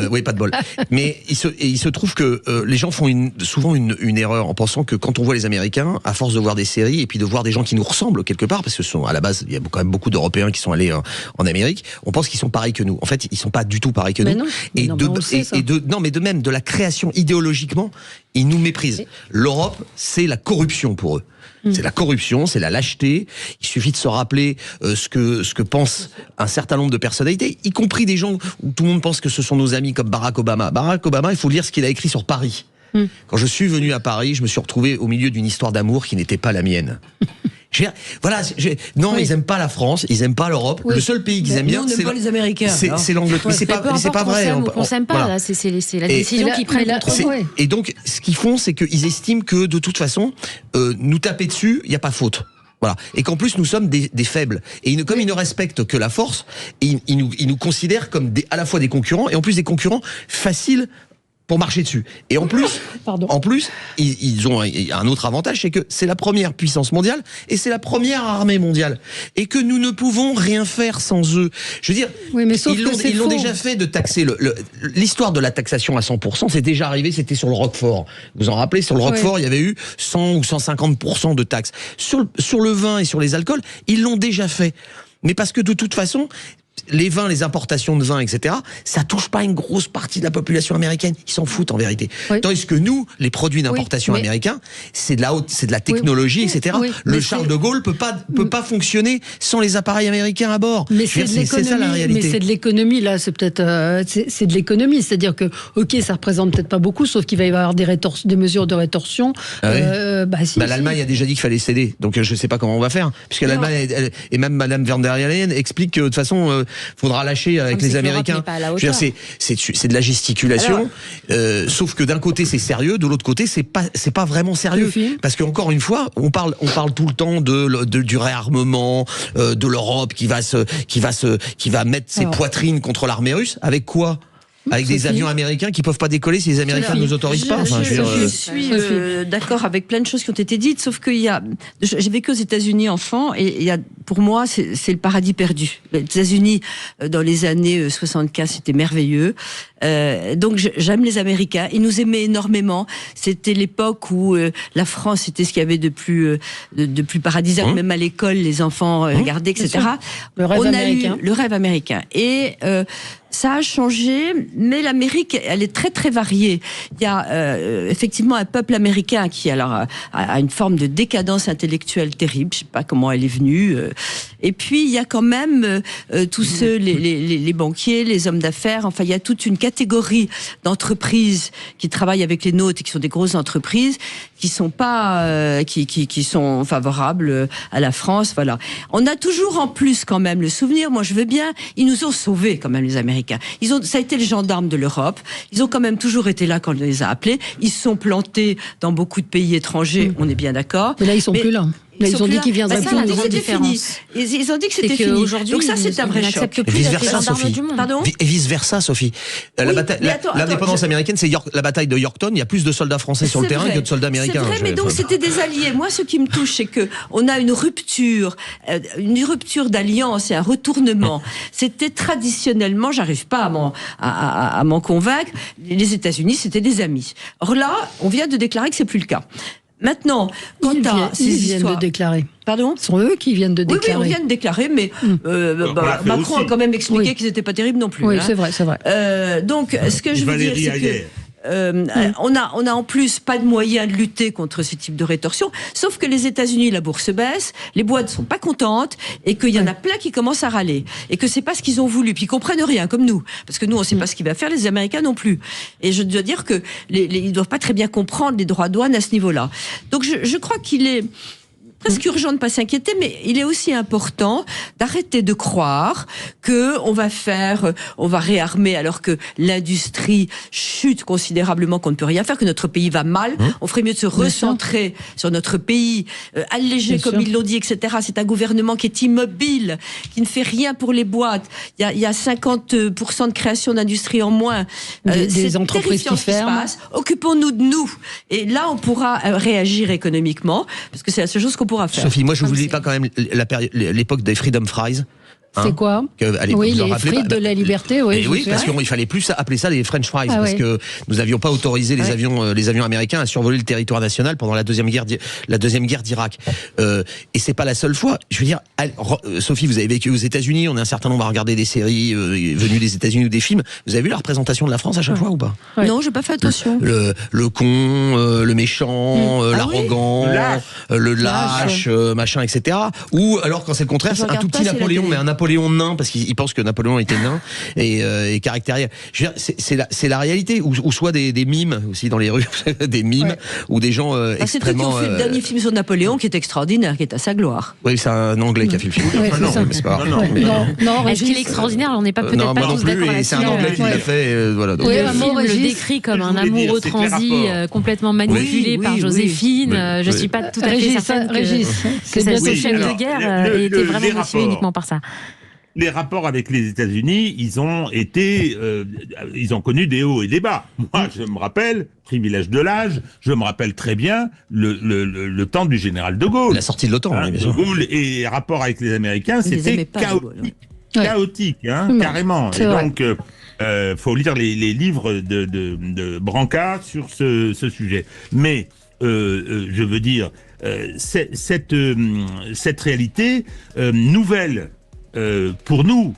Oui, pas de bol. Mais il se trouve que les gens font souvent une erreur en pensant que quand on voit les Américains, à force de voir des séries et puis de voir des gens qui nous ressemblent quelque part, parce que à la base, il y a quand même beaucoup d'Européens qui sont allés en Amérique, on pense qu'ils sont pareils que nous. En fait, ils sont pas du tout pareils que nous. Non, mais de même, de la création idéologiquement, ils nous méprisent. L'Europe, c'est la corruption pour eux. C'est la corruption, c'est la lâcheté. Il suffit de se rappeler ce que pensent un certain nombre de personnalités, y compris des gens où tout le monde pense que ce sont nos amis comme Barack Obama. Barack Obama, il faut lire ce qu'il a écrit sur Paris. Quand je suis venu à Paris, je me suis retrouvé au milieu d'une histoire d'amour qui n'était pas la mienne. Ils aiment pas la France, ils aiment pas l'Europe. Oui. Le seul pays qu'ils aiment bien, c'est les Américains. C'est l'Angleterre. Mais c'est pas vrai. On s'aime pas. Là, c'est la décision qu'ils prennent contre nous. Et donc, ce qu'ils font, c'est qu'ils estiment que de toute façon, nous taper dessus, il y a pas faute. Voilà. Et qu'en plus, nous sommes des faibles. Et comme ils ne respectent que la force, ils nous considèrent comme à la fois des concurrents, et en plus des concurrents faciles pour marcher dessus. Et en plus, ils ont un autre avantage, c'est que c'est la première puissance mondiale et c'est la première armée mondiale. Et que nous ne pouvons rien faire sans eux. Je veux dire, ils l'ont déjà fait de taxer l'histoire de la taxation à 100%, c'est déjà arrivé, c'était sur le Roquefort. Vous en rappelez, sur le Roquefort, il y avait eu 100 ou 150% de taxes. Sur le vin et sur les alcools, ils l'ont déjà fait. Mais parce que de toute façon, les vins, les importations de vins, etc., ça touche pas une grosse partie de la population américaine. Ils s'en foutent en vérité. Tandis que nous, les produits d'importation américains, c'est de la technologie, etc. Le Charles de Gaulle peut pas fonctionner sans les appareils américains à bord. Mais c'est ça la réalité. Mais c'est de l'économie là. C'est peut-être c'est de l'économie. C'est-à-dire que ça représente peut-être pas beaucoup, sauf qu'il va y avoir des mesures de rétorsion. L'Allemagne a déjà dit qu'il fallait céder. Donc je sais pas comment on va faire, puisque l'Allemagne et même Madame von der Leyen explique que de toute façon faudra lâcher avec les Américains. Je veux dire, c'est de la gesticulation. Sauf que d'un côté c'est sérieux, de l'autre côté c'est pas vraiment sérieux. Parce qu'encore une fois, on parle tout le temps du réarmement, de l'Europe qui va mettre ses poitrines contre l'armée russe. Avec quoi? Avec des avions américains qui peuvent pas décoller si les Américains ne nous autorisent pas. Je suis d'accord avec plein de choses qui ont été dites, sauf qu'il y a. J'ai vécu aux États-Unis enfant et pour moi c'est le paradis perdu. Les États-Unis dans les années 75 c'était merveilleux. Donc j'aime les Américains. Ils nous aimaient énormément. C'était l'époque où la France était ce qu'il y avait de plus paradisiaque. Même à l'école, les enfants regardaient, etc. Le rêve américain. Le rêve américain. Et ça a changé, mais l'Amérique, elle est très très variée. Il y a effectivement un peuple américain qui alors a une forme de décadence intellectuelle terrible. Je sais pas comment elle est venue. Et puis il y a quand même tous ceux, les banquiers, les hommes d'affaires. Enfin, il y a toute une catégorie d'entreprises qui travaillent avec les nôtres et qui sont des grosses entreprises qui sont pas qui sont favorables à la France. Voilà. On a toujours en plus quand même le souvenir. Moi, je veux bien. Ils nous ont sauvés quand même les Américains. Ça a été les gendarmes de l'Europe. Ils ont quand même toujours été là quand on les a appelés. Ils se sont plantés dans beaucoup de pays étrangers. On est bien d'accord. Mais là, ils sont plus là. Ils ont dit qu'ils viendraient plus. Ils ont dit que c'était fini. Donc ça, c'est un vrai choc. Et vice versa, Sophie. Et vice versa, Sophie. L'indépendance américaine, c'est la bataille de Yorktown. Il y a plus de soldats français sur le terrain que de soldats américains. C'est vrai, mais donc c'était des alliés. Moi, ce qui me touche, c'est que on a une rupture d'alliance et un retournement. C'était traditionnellement, j'arrive pas à m'en convaincre. Les États-Unis, c'était des amis. Or là, on vient de déclarer que c'est plus le cas. Maintenant, quant à ces viennent de déclarer. Pardon ? Ce sont eux qui viennent de déclarer. Oui, on vient de déclarer, mais Macron a quand même expliqué qu'ils n'étaient pas terribles non plus. Oui, c'est vrai. Donc, ce que je veux dire, c'est que on a en plus pas de moyens de lutter contre ce type de rétorsion, sauf que les États-Unis, la bourse baisse, les boîtes sont pas contentes et qu'il y en a plein qui commencent à râler et que c'est pas ce qu'ils ont voulu, puis ils comprennent rien comme nous, parce que nous on sait pas ce qu'il va faire, les Américains non plus. Et je dois dire que ils doivent pas très bien comprendre les droits de douane à ce niveau-là. Donc je crois qu'il est presque urgent de ne pas s'inquiéter, mais il est aussi important d'arrêter de croire que on va réarmer alors que l'industrie chute considérablement, qu'on ne peut rien faire, que notre pays va mal. On ferait mieux de se recentrer sur notre pays, alléger comme ils l'ont dit, etc. C'est un gouvernement qui est immobile, qui ne fait rien pour les boîtes. Il y a 50% de création d'industrie en moins. Des entreprises qui ferment. Occupons-nous de nous. Et là, on pourra réagir économiquement, parce que c'est la seule chose qu'on pourra faire. Sophie, moi je vous dis pas quand même l'époque des Freedom Fries. C'est quoi? Allez, oui, les frites de la liberté, oui. Oui, parce qu'il fallait plus appeler ça les French fries, parce que nous n'avions pas autorisé les avions américains à survoler le territoire national pendant la deuxième guerre d'Irak. Et c'est pas la seule fois. Je veux dire, Sophie, vous avez vécu aux États-Unis, on est un certain nombre à regarder des séries venues des États-Unis ou des films. Vous avez vu la représentation de la France à chaque fois ou pas? Non, j'ai pas fait attention. Le con, le méchant, l'arrogant, le lâche, machin, etc. Ou alors quand c'est le contraire, c'est un tout petit Napoléon, mais un Napoléon nain, parce qu'il pense que Napoléon était nain et caractériel. Je veux dire, c'est la réalité, ou soit des mimes aussi dans les rues, des mimes, ou des gens extrêmement... C'est eux qui ont fait le dernier film sur Napoléon qui est extraordinaire, qui est à sa gloire. Oui, c'est un Anglais qui a fait le film. Non, est-ce qu'il est extraordinaire? On n'est pas peut-être pas tous d'accord là-dessus. C'est un Anglais qui l'a fait. Voilà. Le film le décrit comme un amoureux transi complètement manipulé par Joséphine. Je suis pas tout à fait certaine que ce chef de guerre était vraiment motivé uniquement par ça. Les rapports avec les États-Unis, ils ont connu des hauts et des bas. Moi, je me rappelle, privilège de l'âge, je me rappelle très bien le temps du général de Gaulle. La sortie de l'OTAN, bien sûr. De Gaulle et rapport avec les Américains, c'était chaotique, carrément. Et donc, faut lire les livres de Branca sur ce sujet. Mais je veux dire, cette réalité nouvelle. Pour nous,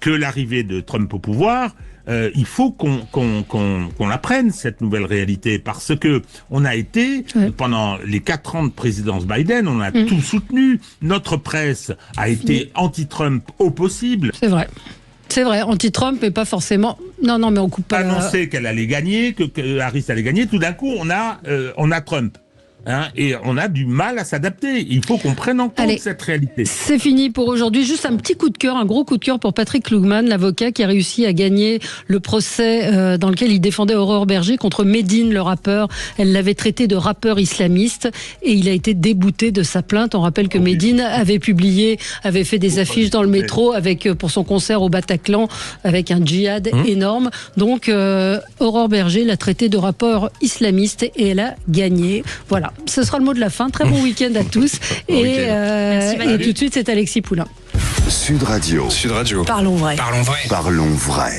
que l'arrivée de Trump au pouvoir, il faut qu'on apprenne cette nouvelle réalité, parce que on a été, pendant les 4 ans de présidence Biden, on a tout soutenu. Notre presse a été anti-Trump au possible. C'est vrai. C'est vrai, anti-Trump, mais pas forcément. Non, mais on coupe pas. Annoncé qu'elle allait gagner, que Harris allait gagner. Tout d'un coup, on a Trump. Et on a du mal à s'adapter. Il faut qu'on prenne en compte cette réalité. C'est fini pour aujourd'hui. Juste un petit coup de cœur, un gros coup de cœur pour Patrick Klugman, l'avocat qui a réussi à gagner le procès dans lequel il défendait Aurore Berger contre Medine, le rappeur. Elle l'avait traité de rappeur islamiste et il a été débouté de sa plainte. On rappelle que Medine avait fait des affiches dans le métro pour son concert au Bataclan avec un djihad énorme. Donc Aurore Berger l'a traité de rappeur islamiste et elle a gagné. Voilà. Ce sera le mot de la fin. Très bon week-end à tous. Et tout de suite, c'est Alexis Poulain. Sud Radio. Parlons vrai. Parlons vrai.